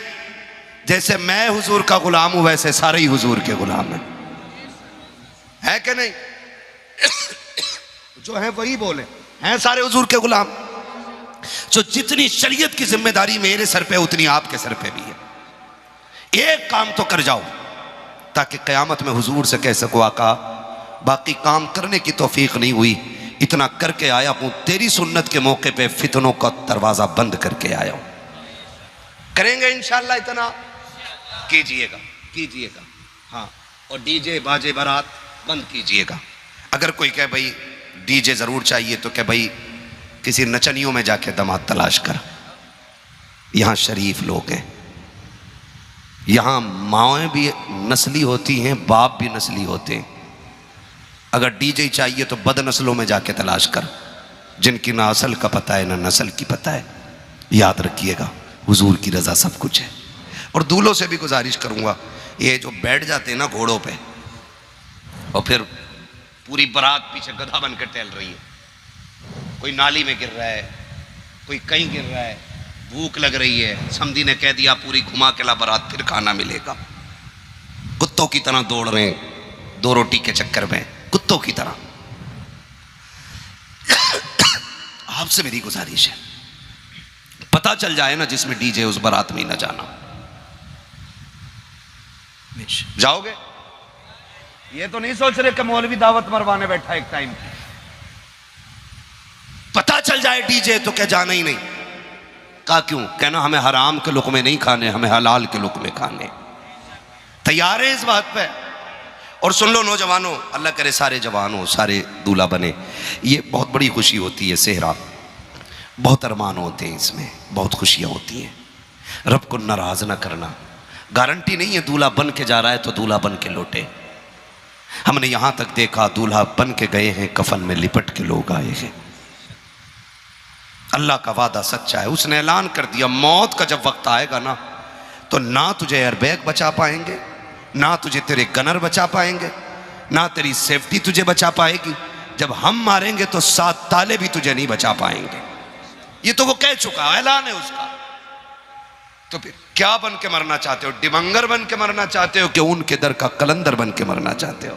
जैसे मैं हुजूर का गुलाम हूं वैसे सारे ही हुजूर के गुलाम है कि नहीं? जो है वही बोले, हैं सारे हुजूर के गुलाम। जो जितनी शरीयत की जिम्मेदारी मेरे सर पे उतनी आपके सर पे भी है। एक काम तो कर जाओ ताकि कयामत में हुजूर से कह सको आका बाकी काम करने की तौफीक नहीं हुई, इतना करके आया हूं, तेरी सुन्नत के मौके पे फितनों का दरवाजा बंद करके आया हूं। करेंगे इंशाल्लाह, इतना कीजिएगा कीजिएगा। हाँ, और डीजे बाजे बारात बंद कीजिएगा। अगर कोई कहे भाई डीजे जरूर चाहिए तो कहे भाई किसी नचनियों में जाके दामाद तलाश कर। यहां शरीफ लोग हैं, यहां माएँ भी नस्ली होती हैं, बाप भी नस्ली होते हैं। अगर डीजे चाहिए तो बदनस्लों में जाके तलाश कर, जिनकी ना असल का पता है ना नस्ल की पता है। याद रखिएगा हुजूर की रजा सब कुछ है। और दूल्हों से भी गुजारिश करूंगा, ये जो बैठ जाते हैं ना घोड़ों पे और फिर पूरी बारात पीछे गधा बन के टहल रही है, कोई नाली में गिर रहा है, कोई कहीं गिर रहा है, भूख लग रही है, समधी ने कह दिया पूरी घुमा के ला बारात फिर खाना मिलेगा। कुत्तों की तरह दौड़ रहे हैं 2 रोटी के चक्कर में, कुत्तों की तरह। आपसे मेरी गुजारिश है, पता चल जाए ना जिसमें डीजे उस बारात में न जाना। जाओगे? ये तो नहीं सोच रहे कि मौलवी दावत मरवाने बैठा एक टाइम। पता चल जाए डीजे तो क्या जाना ही नहीं। कहा क्यों? कहना हमें हराम के लुक़्मे नहीं खाने, हमें हलाल के लुक़्मे खाने। तैयार है इस बात पे? और सुन लो नौजवानों, अल्लाह करे सारे जवान हो, सारे दूल्हा बने। ये बहुत बड़ी खुशी होती है सेहरा, बहुत अरमान होते हैं इसमें, बहुत खुशियाँ होती हैं। रब को नाराज़ ना करना। गारंटी नहीं है दूल्हा बन के जा रहा है तो दूल्हा बन के लौटे। हमने यहाँ तक देखा दूल्हा बन के गए हैं, कफन में लिपट के लोग आए हैं। अल्लाह का वादा सच्चा है, उसने ऐलान कर दिया मौत का जब वक्त आएगा ना तो ना तुझे एयरबैग बचा पाएंगे, ना तुझे तेरे गनर बचा पाएंगे, ना तेरी सेफ्टी तुझे बचा पाएगी। जब हम मारेंगे तो 7 ताले भी तुझे नहीं बचा पाएंगे। ये तो वो कह चुका, ऐलान है उसका। तो फिर क्या बन के मरना चाहते हो? डिमंगर बन के मरना चाहते हो कि उनके दर का कलंदर बन के मरना चाहते हो?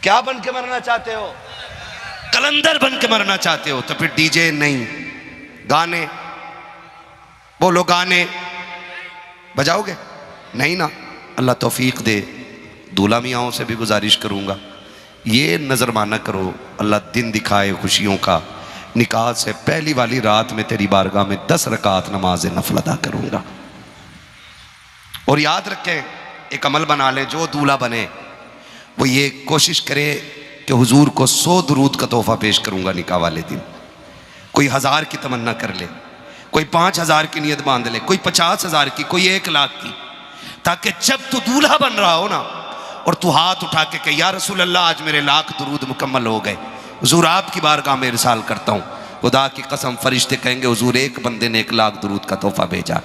क्या बन के मरना चाहते हो? कलंदर बन के मरना चाहते हो? तो फिर डीजे नहीं, गाने बोलो, गाने बजाओगे? नहीं ना। अल्लाह तौफीक दे। दूल्हा मियाँओं से भी गुजारिश करूँगा, ये नज़र माना करो, अल्लाह दिन दिखाए खुशियों का। निकाह से पहली वाली रात में तेरी बारगाह में 10 रकात नमाज नफल अदा करूँगा। और याद रखें, एक अमल बना ले, जो दूल्हा बने वो ये कोशिश करे कि हुजूर को 100 दुरूद का तोहफा पेश करूँगा निकाह वाले दिन। कोई 1000 की तमन्ना कर ले, कोई 5000 की नियत बांध ले, कोई 50,000 की, कोई 1 लाख की, ताकि जब तू दूल्हा बन रहा हो ना और तू हाथ उठा के कह या रसूल अल्लाह आज मेरे 1,00,000 दुरूद मुकम्मल हो गए, हुजूर आपकी बारगाह में इरसाल करता हूँ। खुदा की कसम फरिश्ते कहेंगे हुजूर एक बंदे ने 1,00,000 दुरूद का तोहफा भेजा।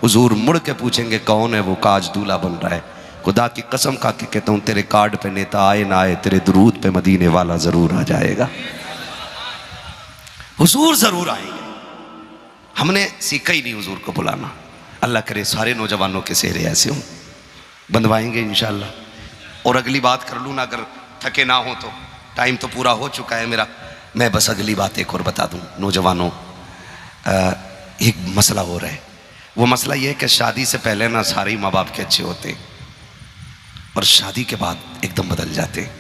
हुजूर मुड़ के पूछेंगे कौन है वो, काज दूल्हा बन रहा है। खुदा की कसम खा के कहता हूँ तेरे कार्ड पे नेता आए ना आए, तेरे दुरूद पे मदीने वाला जरूर आ जाएगा। हुजूर जरूर आएंगे। हमने सीखा ही नहीं हुजूर को बुलाना। अल्लाह करे सारे नौजवानों के सेहरे ऐसे हों, बंधवाएंगे इंशाअल्लाह। और अगली बात कर लूँ ना, अगर थके ना हो तो, टाइम तो पूरा हो चुका है मेरा। मैं बस अगली बात एक और बता दूँ नौजवानों, एक मसला हो रहा है। वो मसला ये है कि शादी से पहले ना सारे ही माँ बाप के अच्छे होते हैं और शादी के बाद एकदम बदल जाते हैं।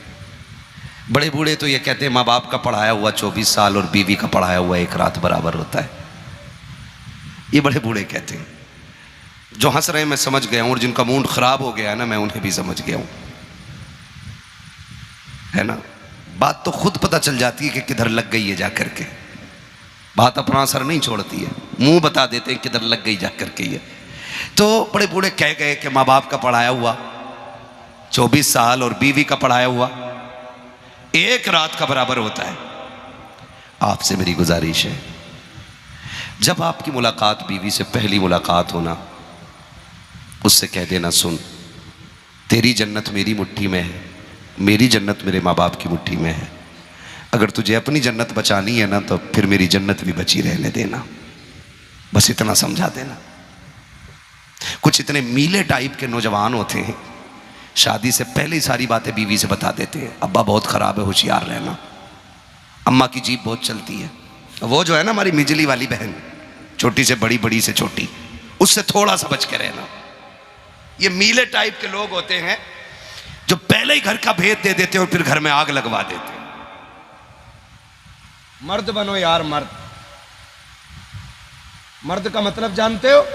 बड़े बूढ़े तो ये कहते हैं माँ बाप का पढ़ाया हुआ 24 साल और बीवी का पढ़ाया हुआ 1 रात बराबर होता है। ये बड़े बूढ़े कहते हैं। जो हंस रहे हैं मैं समझ गया हूँ, और जिनका मूड खराब हो गया है ना मैं उन्हें भी समझ गया हूँ, है ना। बात तो खुद पता चल जाती है कि किधर लग गई है जा करके। बात अपना असर नहीं छोड़ती है, मुंह बता देते हैं किधर लग गई जा करके ये। तो बड़े बूढ़े कह गए कि माँ बाप का पढ़ाया हुआ 24 साल और बीवी का पढ़ाया हुआ 1 रात का बराबर होता है। आपसे मेरी गुजारिश है, जब आपकी मुलाकात बीवी से पहली मुलाकात हो ना, उससे कह देना, सुन तेरी जन्नत मेरी मुट्ठी में है, मेरी जन्नत मेरे माँ बाप की मुट्ठी में है। अगर तुझे अपनी जन्नत बचानी है ना, तो फिर मेरी जन्नत भी बची रहने देना। बस इतना समझा देना। कुछ इतने मीले टाइप के नौजवान होते हैं, शादी से पहले ही सारी बातें बीवी से बता देते हैं। अब्बा बहुत ख़राब है, होशियार रहना। अम्मा की जीभ बहुत चलती है। वो जो है ना हमारी मिजली वाली बहन, छोटी से बड़ी, बड़ी से छोटी, उससे थोड़ा सा बच के रहना। ये मीले टाइप के लोग होते हैं जो पहले ही घर का भेद दे देते हैं और फिर घर में आग लगवा देते हैं। मर्द बनो यार, मर्द। मर्द का मतलब जानते हो?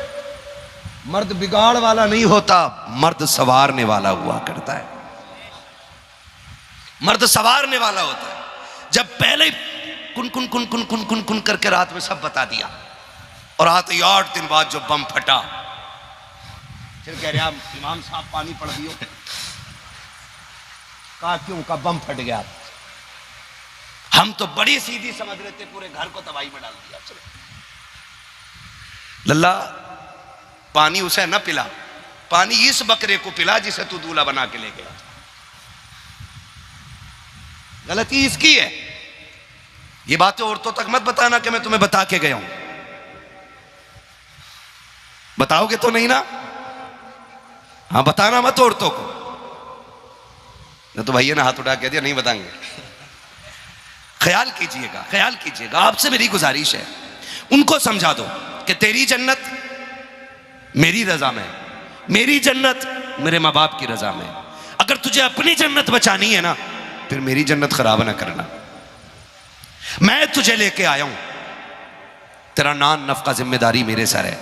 मर्द बिगाड़ वाला नहीं होता, मर्द संवारने वाला हुआ करता है। मर्द संवारने वाला होता है। जब पहले ही कुन कुन कुन कुन कुन कुन कुन करके रात में सब बता दिया, और आते 8 दिन बाद जो बम फटा, फिर कह रहे इमाम साहब पानी पड़ दियो। कहा क्यों? का बम फट गया। हम तो बड़ी सीधी समझ रहे थे, पूरे घर को तबाही में डाल दिया। चलो लल्ला, पानी उसे न पिला, पानी इस बकरे को पिला जिसे तू दूल्हा बना के ले गया। गलती इसकी है। ये बातें औरतों तक मत बताना कि मैं तुम्हें बता के गया हूं। बताओगे तो नहीं ना? हाँ, बताना मत औरतों को। न तो भैया ने हाथ उठा के दिया, नहीं बताएंगे। ख्याल कीजिएगा, ख्याल कीजिएगा। आपसे मेरी गुजारिश है, उनको समझा दो कि तेरी जन्नत मेरी रजा में, मेरी जन्नत मेरे माँ बाप की रजा में। अगर तुझे अपनी जन्नत बचानी है ना, फिर मेरी जन्नत खराब ना करना। मैं तुझे लेके आया हूं, तेरा नान नफका जिम्मेदारी मेरे सर है।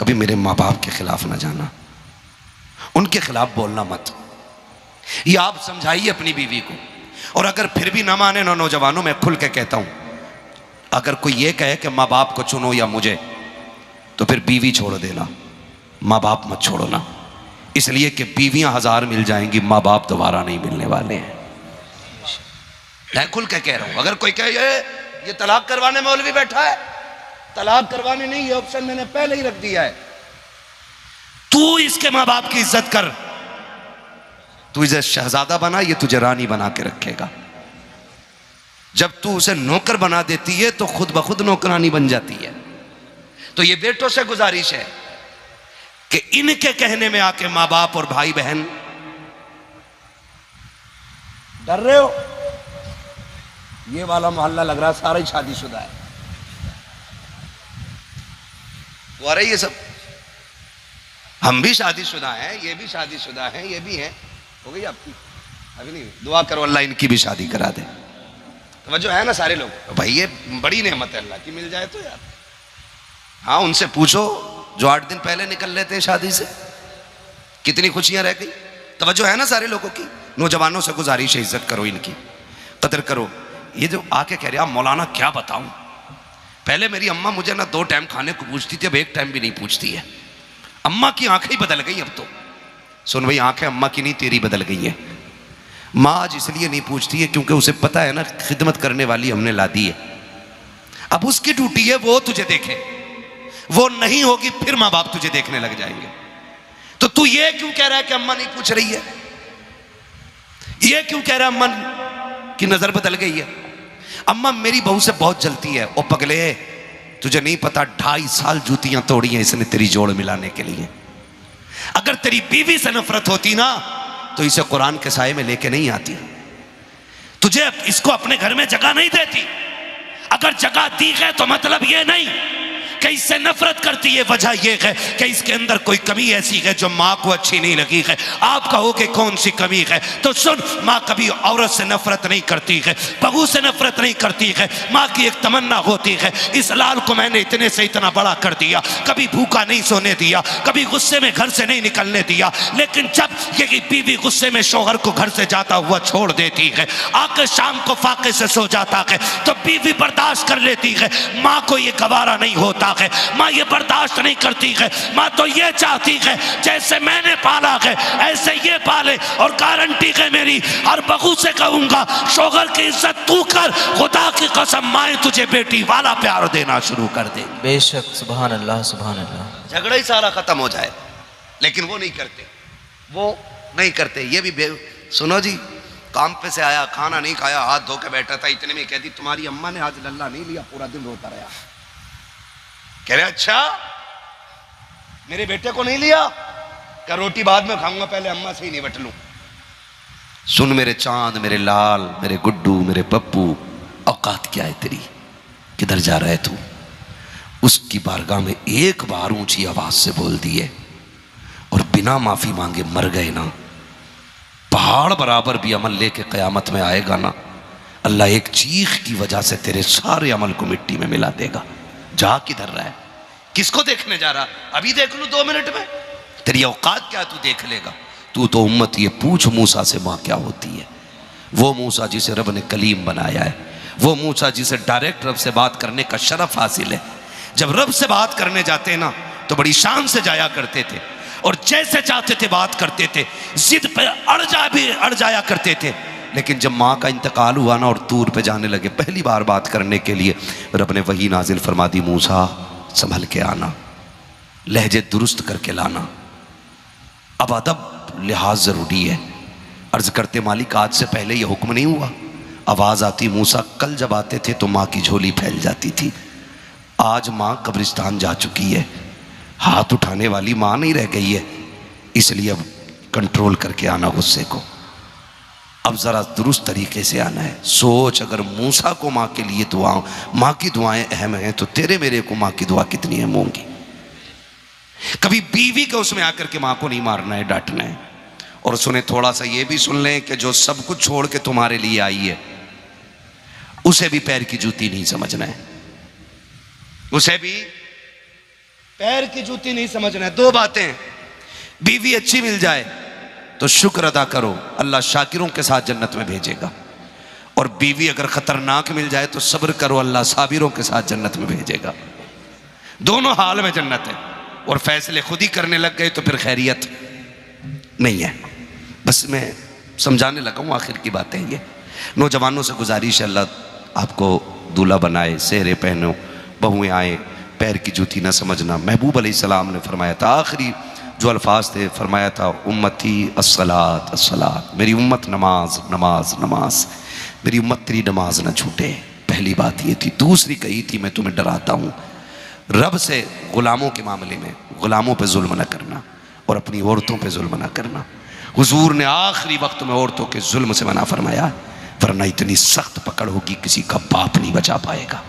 कभी मेरे माँ बाप के खिलाफ ना जाना, उनके खिलाफ बोलना मत। ये आप समझाइए अपनी बीवी को। और अगर फिर भी ना माने ना, नौजवानों में खुल के कहता हूं, अगर कोई ये कहे कि माँ बाप को चुनो या मुझे, तो फिर बीवी छोड़ देना, माँ बाप मत छोड़ो ना। इसलिए कि बीवियां 1000 मिल जाएंगी, माँ बाप दोबारा नहीं मिलने वाले हैं। मैं खुल के कह रहा हूं। अगर कोई कहे ये तलाक करवाने मौलवी बैठा है, तलाक करवाने नहीं, ये ऑप्शन मैंने पहले ही रख दिया है। तू इसके माँ बाप की इज्जत कर, तू इसे शहजादा बना, ये तुझे रानी बना के रखेगा। जब तू उसे नौकर बना देती है तो खुद ब खुद नौकरानी बन जाती है। तो ये बेटों से गुजारिश है कि इनके कहने में आके माँ बाप और भाई बहन डर रहे हो। ये वाला मोहल्ला लग रहा सारा ही शादीशुदा है। वो आ रही है सब। हम भी शादीशुदा हैं, ये भी शादीशुदा हैं, ये भी हैं। हो गई आपकी? अभी नहीं। दुआ करो अल्लाह इनकी भी शादी करा दे। तो है ना सारे लोग। तो भाई ये बड़ी नेमत है अल्लाह की, मिल जाए तो यार। हाँ, उनसे पूछो जो 8 दिन पहले निकल लेते हैं शादी से, कितनी खुशियां रह गई। तवज्जो है ना सारे लोगों की। नौजवानों से गुजारिश है, इज्जत करो, इनकी कदर करो। ये जो आके कह रहे आप मौलाना क्या बताऊं, पहले मेरी अम्मा मुझे ना 2 टाइम खाने को पूछती थी, अब 1 टाइम भी नहीं पूछती है। अम्मा की आंखें ही बदल गई अब तो। सुन भाई, आंखें अम्मा की नहीं तेरी बदल गई है। माँ आज इसलिए नहीं पूछती है क्योंकि उसे पता है ना, खिदमत करने वाली हमने ला दी है। अब उसकी ड्यूटी है वो तुझे देखे, वो नहीं होगी फिर माँ बाप तुझे देखने लग जाएंगे। तो तू ये क्यों कह रहा है कि अम्मा नहीं पूछ रही है? ये क्यों कह रहा है अम्मा की नजर बदल गई है? अम्मा मेरी बहू से बहुत जलती है। ओ पगले, तुझे नहीं पता 2.5 साल जूतियां तोड़ी हैं इसने तेरी जोड़ मिलाने के लिए। अगर तेरी बीवी से नफरत होती ना, तो इसे कुरान के साए में लेके नहीं आती। तुझे इसको अपने घर में जगह नहीं देती। अगर जगह दी है तो मतलब ये नहीं कि इससे नफरत करती है, वजह यह है कि इसके अंदर कोई कमी ऐसी है जो माँ को अच्छी नहीं लगी है। आप कहो कि कौन सी कमी है, तो सुन, माँ कभी औरत से नफरत नहीं करती है, बहू से नफरत नहीं करती है। माँ की एक तमन्ना होती है, इस लाल को मैंने इतने से इतना बड़ा कर दिया, कभी भूखा नहीं सोने दिया, कभी गुस्से में घर से नहीं निकलने दिया। लेकिन जब ये बीवी गुस्से में शौहर को घर से जाता हुआ छोड़ देती है, आकर शाम को फाके से सो जाता है, तो बीवी बर्दाश्त कर लेती है। माँ को ये गवारा नहीं होता है। माँ ये बर्दाश्त नहीं करती है, माँ तो ये चाहती है जैसे मैंने पाला है ऐसे ये पाले। और गारंटी है मेरी, हर बहू से कहूंगा शोहर की इज्जत तू कर, खुदा की कसम माए तुझे बेटी वाला प्यार देना शुरू कर दे। बेशक, सुभान अल्लाह, सुभान अल्लाह। झगड़ा ही सारा खत्म हो जाए, लेकिन वो नहीं करते, वो नहीं करते। ये भी सुनो जी, काम पे से आया, खाना नहीं खाया, हाथ धो के बैठा था, इतने में कहती तुम्हारी अम्मा ने आज लल्ला नहीं लिया, पूरा दिन रोता रहा। कह रहे अच्छा मेरे बेटे को नहीं लिया, क्या रोटी बाद में खाऊंगा, पहले अम्मा से ही निपट लूं। सुन मेरे चांद, मेरे लाल, मेरे गुड्डू, मेरे पप्पू, औकात क्या है तेरी, किधर जा रहा है तू? उसकी बारगाह में एक बार ऊंची आवाज से बोल दिए और बिना माफी मांगे मर गए ना, पहाड़ बराबर भी अमल लेके कयामत में आएगा ना, अल्लाह एक चीख की वजह से तेरे सारे अमल को मिट्टी में मिला देगा। जा किधर रहा है, किसको देखने जा रहा? अभी देख लूं 2 मिनट में, तेरी औकात क्या तू देख लेगा। तू तो उम्मत ये पूछ मूसा से माँ क्या होती है, वो मूसा जिसे रब ने कलीम बनाया है, वो मूसा जिसे डायरेक्ट रब से बात करने का शरफ हासिल है। जब रब से बात करने जाते ना तो बड़ी शान से जाया करते थे और जैसे चाहते थे बात करते थे, जिद पे अड़ जाया करते थे। लेकिन जब माँ का इंतकाल हुआ ना और तूर पे जाने लगे, पहली बार बात करने के लिए रब ने वही नाजिल फरमा दी, मूसा संभल के आना, लहजे दुरुस्त करके लाना, अब अदब लिहाज ज़रूरी है। अर्ज करते मालिक आज से पहले यह हुक्म नहीं हुआ। आवाज़ आती मूसा कल जब आते थे तो माँ की झोली फैल जाती थी, आज माँ कब्रिस्तान जा चुकी है, हाथ उठाने वाली माँ नहीं रह गई है, इसलिए अब कंट्रोल करके आना गुस्से को, अब ज़रा दुरुस्त तरीके से आना है। सोच अगर मूसा को माँ के लिए दुआ, माँ की दुआएं अहम हैं, तो तेरे मेरे को माँ की दुआ कितनी अहम होंगी। कभी बीवी के उसमें आकर के माँ को नहीं मारना है, डांटना है। और सुने थोड़ा सा ये भी सुन लें कि जो सब कुछ छोड़ के तुम्हारे लिए आई है उसे भी पैर की जूती नहीं समझना है, उसे भी पैर की जूती नहीं समझना है। 2 बातें, बीवी अच्छी मिल जाए तो शुक्र अदा करो, अल्लाह शाकिरों के साथ जन्नत में भेजेगा, और बीवी अगर खतरनाक मिल जाए तो सब्र करो, अल्लाह साबिरों के साथ जन्नत में भेजेगा। दोनों हाल में जन्नत है। और फैसले खुद ही करने लग गए तो फिर खैरियत नहीं है। बस मैं समझाने लगा हूँ, आखिर की बात है ये। नौजवानों से गुजारिश है, अल्लाह आपको दूल्हा बनाए, सेहरे पहनो, बहुएं आए, पैर की जूती ना समझना। महबूब अलैहिस्सलाम ने फरमाया था, आखिरी जो अल्फाज थे, फरमाया था उम्मती अस्सलात अस्सलात, मेरी उम्मत नमाज नमाज नमाज, मेरी उम्मत तेरी नमाज ना छूटे। पहली बात ये थी। दूसरी कही थी, मैं तुम्हें डराता हूँ रब से ग़ुलामों के मामले में, ग़ुलामों पे जुल्म न करना और अपनी औरतों पे जुल्म न करना। हुजूर ने आखिरी वक्त में औरतों के जुल्म से मना फरमाया, वरना इतनी सख्त पकड़ होगी किसी का बाप नहीं बचा पाएगा।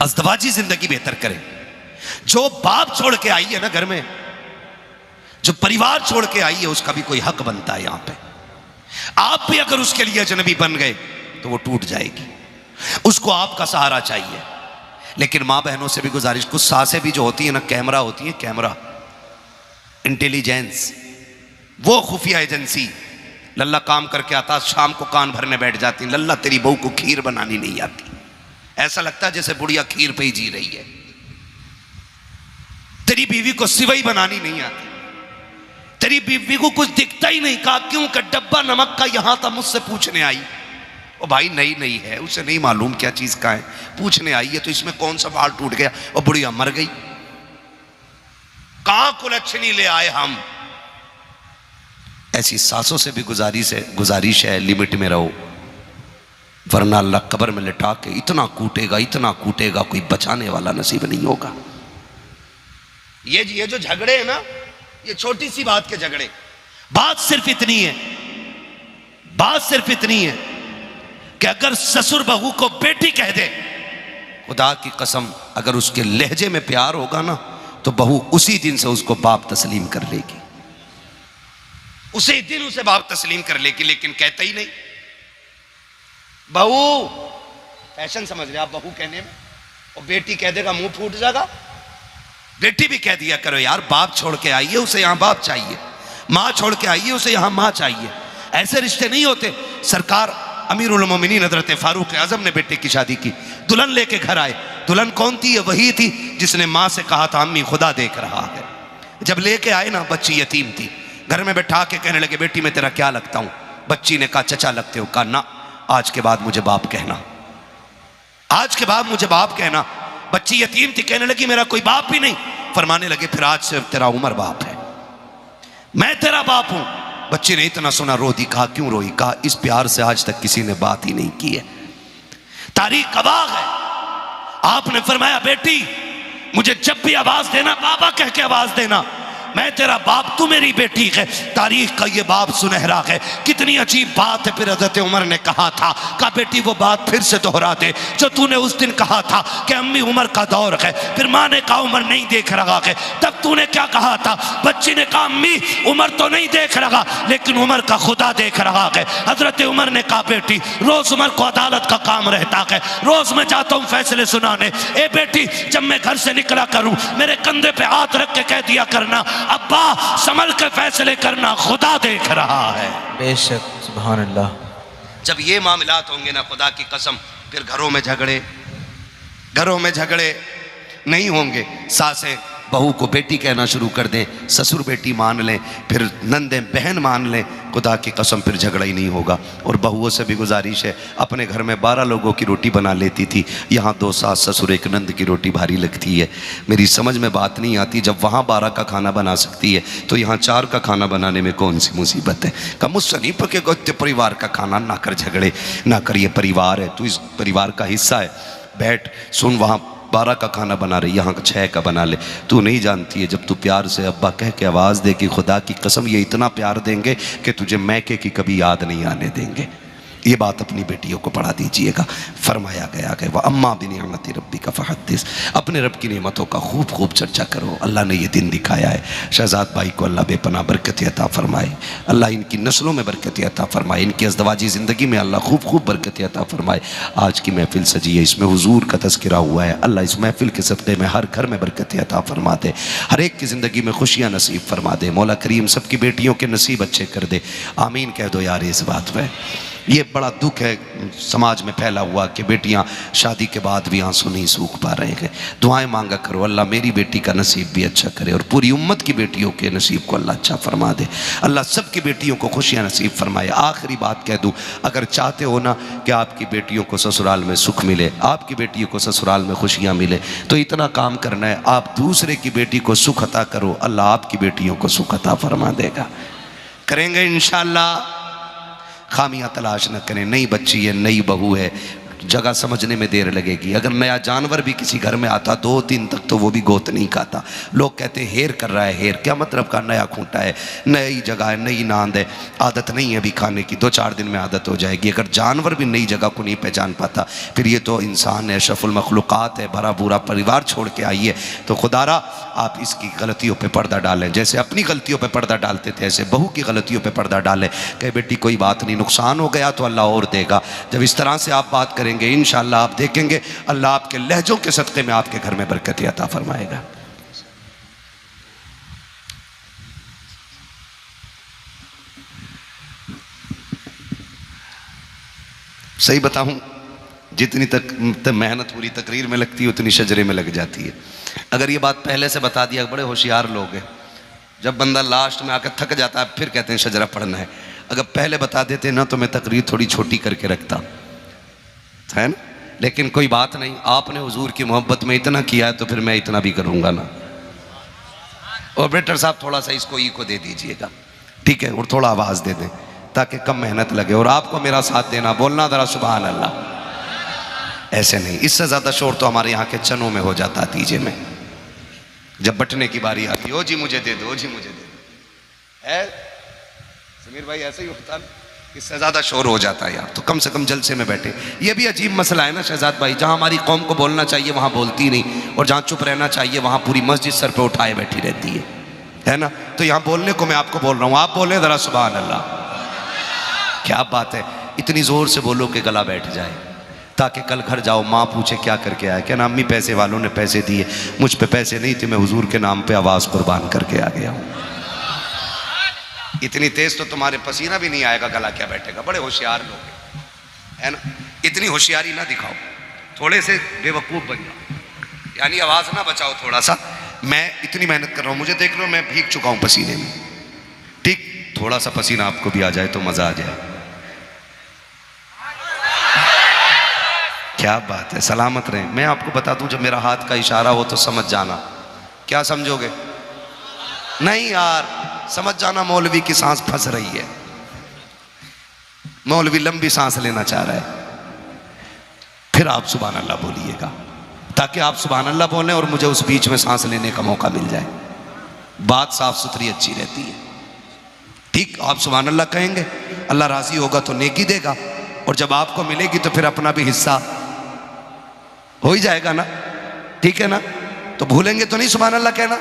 अज़दवाजी जिंदगी बेहतर करें। जो बाप छोड़ के आई है ना घर में, जो परिवार छोड़ के आई है, उसका भी कोई हक बनता है। यहां पे आप भी अगर उसके लिए अजनबी बन गए तो वो टूट जाएगी, उसको आपका सहारा चाहिए। लेकिन माँ बहनों से भी गुजारिश, कुछ सासें भी जो होती है ना, कैमरा होती है, कैमरा इंटेलिजेंस, वो खुफिया एजेंसी। लल्ला काम करके आता, शाम को कान भरने बैठ जाती, लल्ला तेरी बहू को खीर बनानी नहीं आती। ऐसा लगता है जैसे बुढ़िया खीर पे ही जी रही है। तेरी बीवी को सिवई बनानी नहीं आती, तेरी बीवी को कुछ दिखता ही नहीं। कहा क्यों? का डब्बा नमक का यहां था, मुझसे पूछने आई। ओ भाई नई नई है, उसे नहीं मालूम क्या चीज का है, पूछने आई है तो इसमें कौन सा बाल टूट गया, और बुढ़िया मर गई। कहां कुलच्छनी ले आए हम। ऐसी सासों से भी गुजारिश है, लिमिट में रहो, वरना अल्लाह कब्र में लिटा के इतना कूटेगा कोई बचाने वाला नसीब नहीं होगा। ये जो झगड़े हैं ना, ये छोटी सी बात के झगड़े। बात सिर्फ इतनी है कि अगर ससुर बहू को बेटी कह दे, खुदा की कसम अगर उसके लहजे में प्यार होगा ना तो बहू उसी दिन से उसको बाप तस्लीम कर लेगी, उसी दिन उसे बाप तस्लीम कर लेगी। लेकिन कहते ही नहीं। बहू फैशन समझ रहे आप बहू कहने में, और बेटी कह देगा मुंह फूट जाएगा। बेटी भी कह दिया करो यार, बाप छोड़ के आई है उसे यहां बाप चाहिए, मां छोड़ के आई है उसे यहां मां चाहिए। ऐसे रिश्ते नहीं होते। सरकार अमीरुल मोमिनीन हज़रत फारूक आज़म ने बेटे की शादी की, दुल्हन लेके घर आए दुल्हन कौन थी? ये वही थी जिसने माँ से कहा था अम्मी खुदा देख रहा है। जब लेके आए ना, बच्ची यतीम थी, घर में बैठा के कहने लगे बेटी मैं तेरा क्या लगता हूँ? बच्ची ने कहा चचा लगते हो। कहा ना, आज के बाद मुझे बाप कहना, आज के बाद मुझे बाप कहना। बच्ची यतीम थी, कहने लगी मेरा कोई बाप भी नहीं। फरमाने लगे फिर आज से तेरा उमर बाप है, मैं तेरा बाप हूं। बच्ची ने इतना सुना रो दी। कहा क्यों रोई? कहा इस प्यार से आज तक किसी ने बात ही नहीं की है, तारीख गवाह है। आपने फरमाया बेटी मुझे जब भी आवाज देना बाबा कह के आवाज देना, मैं तेरा बाप, तू मेरी बेटी है। तारीख का ये बाप सुनहरा है। कितनी अजीब बात है। फिर हजरत उमर ने कहा था, कहा बेटी वो बात फिर से दोहरा दे जो तूने उस दिन कहा था कि अम्मी उमर का दौर है। फिर माँ ने कहा उमर नहीं देख रहा है। तब तूने क्या कहा था? बच्ची ने कहा अम्मी उमर तो नहीं देख रहा, लेकिन उमर का खुदा देख रहा है। हजरत उमर ने कहा बेटी रोज उमर को अदालत का काम रहता है, रोज मैं जाता हूँ फैसले सुनाने। ए बेटी जब मैं घर से निकला करूँ मेरे कंधे पे हाथ रख के कह दिया करना अब्बा संभल के फैसले करना, खुदा देख रहा है। बेशक, सुभान अल्लाह। जब ये मामलात होंगे ना, खुदा की कसम, फिर घरों में झगड़े नहीं होंगे। सासें बहू को बेटी कहना शुरू कर दें, ससुर बेटी मान लें, फिर नंदे बहन मान लें, खुदा की कसम फिर झगड़ा ही नहीं होगा। और बहुओं से भी गुजारिश है, अपने घर में 12 लोगों की रोटी बना लेती थी, यहाँ 2 सास ससुर एक नंद की रोटी भारी लगती है। मेरी समझ में बात नहीं आती, जब वहाँ 12 का खाना बना सकती है तो यहाँ 4 का खाना बनाने में कौन सी मुसीबत है? का मुझसे नहीं पकेगा परिवार का खाना, ना कर झगड़े, ना कर, ये परिवार है, तू इस परिवार का हिस्सा है, बैठ सुन, वहाँ 12 का खाना बना रही, यहाँ 6 का बना ले। तू नहीं जानती है जब तू प्यार से अब्बा कह के आवाज़ दे कि खुदा की कसम ये इतना प्यार देंगे कि तुझे मैके की कभी याद नहीं आने देंगे। ये बात अपनी बेटियों को पढ़ा दीजिएगा। फरमाया गया कि वह अम्मा बिनिअमति रब्बी का फहद्दिस, अपने रब की नेमतों का खूब खूब चर्चा करो। अल्लाह ने ये दिन दिखाया है। शहजाद भाई को अल्लाह बेपनाह बरकत अता फरमाए, अल्लाह इनकी नस्लों में बरकत अता फरमाए, इनकी अज़दवाजी ज़िंदगी में अल्लाह खूब खूब बरकत अता फरमाए। आज की महफिल सजी है, इसमें हुजूर का तज़किरा हुआ है। अल्लाह इस महफिल के सदक़े में हर घर में बरकत अता फरमा दे, हर एक की ज़िंदगी में खुशियाँ नसीब फरमा दे। मौला करीम सबकी बेटियों के नसीब अच्छे कर दे। आमीन कह दो यार इस बात पर। ये बड़ा दुख है समाज में फैला हुआ कि बेटियां शादी के बाद भी आंसू नहीं सूख पा रहे हैं। दुआएं मांगा करो, अल्लाह मेरी बेटी का नसीब भी अच्छा करे और पूरी उम्मत की बेटियों के नसीब को अल्लाह अच्छा फरमा दे। अल्लाह सबकी बेटियों को खुशियां नसीब फरमाए। आखिरी बात कह दूं, अगर चाहते हो ना कि आपकी बेटियों को ससुराल में सुख मिले, आपकी बेटियों को ससुराल में खुशियाँ मिले, तो इतना काम करना है, आप दूसरे की बेटी को सुख अता करो, अल्लाह आपकी बेटियों को सुख अता फरमा देगा। करेंगे इंशाअल्लाह। खामियां तलाश न करें। नई बच्ची है, नई बहू है, जगह समझने में देर लगेगी। अगर नया जानवर भी किसी घर में आता 2-3 तक तो वो भी गोत नहीं खाता। लोग कहते हैं हेर कर रहा है। हेर क्या मतलब का? नया खूंटा है, नई जगह है, नई नांद है, आदत नहीं है अभी खाने की, 2-4 दिन में आदत हो जाएगी। अगर जानवर भी नई जगह को नहीं पहचान पाता, फिर ये तो इंसान है, अशरफुल मखलूक़ात है, भरा पूरा परिवार छोड़ के आई है। तो खुदारा आप इसकी गलतियों पर पर्दा डालें, जैसे अपनी गलतियों पर पर्दा डालते थे ऐसे बहू की गलतियों पर पर्दा डालें। कहे बेटी कोई बात नहीं, नुकसान हो गया तो अल्लाह और देगा। जब इस तरह से आप बात करेंगे इंशाअल्लाह आप देखेंगे अल्लाह आपके लहजों के सदक़े में आपके घर में बरकत अता फरमाएगा। सही बताऊं, जितनी तक मेहनत पूरी तकरीर में लगती है उतनी शजरे में लग जाती है। अगर ये बात पहले से बता दिया, बड़े होशियार लोग हैं, जब बंदा लास्ट में आकर थक जाता है फिर कहते हैं शजरा पढ़ना है। अगर पहले बता देते ना तो मैं तकरीर थोड़ी छोटी करके रखता, है ना। लेकिन कोई बात नहीं, आपने हुजूर की मोहब्बत में इतना किया है तो फिर मैं इतना भी करूँगा ना। ऑपरेटर साहब थोड़ा सा इसको ई को दे दीजिएगा, ठीक है, और थोड़ा आवाज़ दे दें ताकि कम मेहनत लगे। और आपको मेरा साथ देना, बोलना ज़रा सुभान अल्लाह। ऐसे नहीं, इससे ज़्यादा शोर तो हमारे यहाँ के चनों में हो जाता तीजे में। जब बटने की बारी आती, ओ जी मुझे दे दो, ओ जी मुझे दे दो, है समीर भाई ऐसे ही होता है, इससे ज़्यादा शोर हो जाता है यार। तो कम से कम जलसे में बैठे। ये भी अजीब मसला है ना शहजाद भाई, जहाँ हमारी कौम को बोलना चाहिए वहाँ बोलती नहीं, और जहाँ चुप रहना चाहिए वहाँ पूरी मस्जिद सर पे उठाए बैठी रहती है ना। तो यहाँ बोलने को मैं आपको बोल रहा हूँ, आप बोले ज़रा सुभान अल्लाह। क्या बात है, इतनी ज़ोर से बोलो कि गला बैठ जाए, ताकि कल घर जाओ माँ पूछे क्या करके आया, क्या ना अम्मी पैसे वालों ने पैसे दिए, मुझ पे पैसे नहीं थे, मैं हुजूर के नाम पे आवाज़ कुर्बान करके आ गया हूँ। इतनी तेज तो तुम्हारे पसीना भी नहीं आएगा, गला क्या बैठेगा। बड़े होशियार लोग हैं, है ना। इतनी होशियारी ना दिखाओ, थोड़े से बेवकूफ़ बन जाओ। यानी आवाज ना बचाओ थोड़ा सा। मैं इतनी मेहनत कर रहा हूं, मुझे देख लो मैं भीग चुका हूं पसीने में, ठीक, थोड़ा सा पसीना आपको भी आ जाए तो मजा आ जाए। क्या बात है, सलामत रहे। मैं आपको बता दूं, जब मेरा हाथ का इशारा हो तो समझ जाना। क्या समझोगे? नहीं यार, समझ जाना मौलवी की सांस फंस रही है, मौलवी लंबी सांस लेना चाह रहा है। फिर आप सुभान अल्लाह बोलिएगा, ताकि आप सुभान अल्लाह बोलें और मुझे उस बीच में सांस लेने का मौका मिल जाए। बात साफ सुथरी अच्छी रहती है, ठीक। आप सुभान अल्लाह कहेंगे, अल्लाह राजी होगा तो नेकी देगा, और जब आपको मिलेगी तो फिर अपना भी हिस्सा हो ही जाएगा ना, ठीक है ना। तो भूलेंगे तो नहीं सुभान अल्लाह कहना,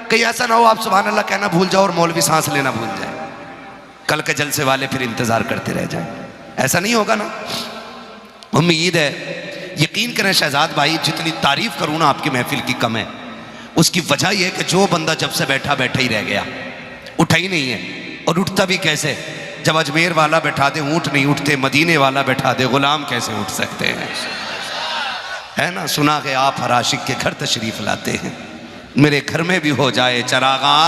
कहीं ऐसा ना हो आप सुभान अल्लाह कहना भूल जाओ और मौलवी सांस लेना भूल जाए, कल के जलसे वाले फिर इंतजार करते रह जाएं। ऐसा नहीं होगा ना। उम्मीद है, यकीन करें शहजाद भाई, जितनी तारीफ करूं ना आपकी महफिल की कम है। उसकी वजह यह है कि जो बंदा जब से बैठा बैठा ही रह गया, उठा ही नहीं है। और उठता भी कैसे? जब अजमेर वाला बैठा दे ऊँट नहीं उठते, मदीने वाला बैठा दे गुलाम कैसे उठ सकते हैं? है ना। सुना के आप हर आशिक के घर तशरीफ लाते हैं, मेरे घर में भी हो जाए चरागा,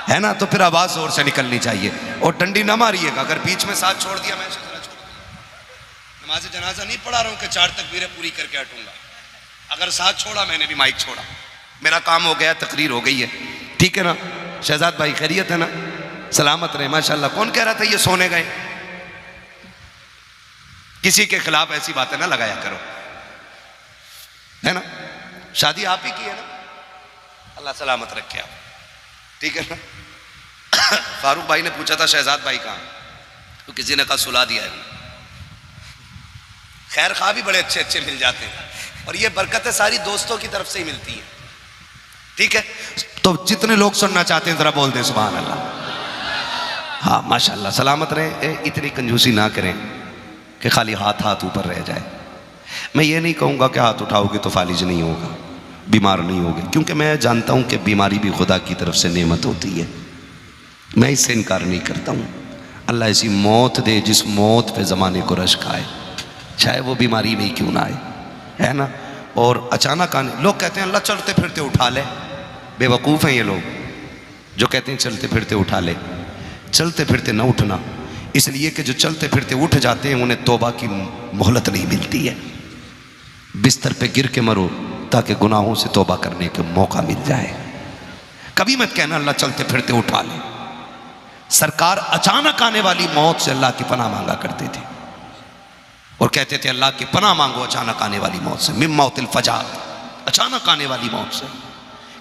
है ना। तो फिर आवाज जोर से निकलनी चाहिए, और डंडी ना मारिएगा। अगर बीच में साथ छोड़ दिया, मैं नमाज जनाजा नहीं पढ़ा रहा हूँ कि 4 तकबीरें पूरी करके हटूंगा। अगर साथ छोड़ा, मैंने भी माइक छोड़ा, मेरा काम हो गया, तकरीर हो गई है, ठीक है ना। शहजाद भाई खैरियत है ना? सलामत रहे माशाल्लाह। कौन कह रहा था ये सोने गए? किसी के खिलाफ ऐसी बातें ना लगाया करो, है ना। शादी आप ही की है ना, अल्लाह सलामत रखे आप, ठीक है ना। फारूक भाई ने पूछा था शहजाद भाई कहाँ, तो किसी ने कहा सुला दिया है। खैर खा भी बड़े अच्छे अच्छे मिल जाते हैं, और ये बरकतें सारी दोस्तों की तरफ से ही मिलती है, ठीक है। तो जितने लोग सुनना चाहते हैं जरा बोल दें सुभान अल्लाह। हाँ माशाल्लाह, सलामत रहे। इतनी कंजूसी ना करें कि खाली हाथ हाथ ऊपर रह जाए। मैं ये नहीं कहूँगा कि हाथ उठाओगे तो फालिज नहीं होगा, बीमार नहीं होगे, क्योंकि मैं जानता हूँ कि बीमारी भी खुदा की तरफ से नेमत होती है, मैं इससे इनकार नहीं करता हूँ। अल्लाह ऐसी मौत दे जिस मौत पे ज़माने को रश्क आए, चाहे वो बीमारी में ही क्यों ना आए, है ना। और अचानक आने, लोग कहते हैं अल्लाह चलते फिरते उठा ले, बेवकूफ़ हैं ये लोग जो कहते हैं चलते फिरते उठा ले। चलते फिरते न उठना, इसलिए कि जो चलते फिरते उठ जाते हैं उन्हें तौबा की मोहलत नहीं मिलती है। बिस्तर पे गिर के मरो ताकि गुनाहों से तौबा करने का मौका मिल जाए। कभी मत कहना अल्लाह चलते फिरते उठा ले। सरकार अचानक आने वाली मौत से अल्लाह की पनाह मांगा करते थे, और कहते थे अल्लाह की पनाह मांगो अचानक आने वाली मौत से, मिन मौतिल फजात, अचानक आने वाली मौत से।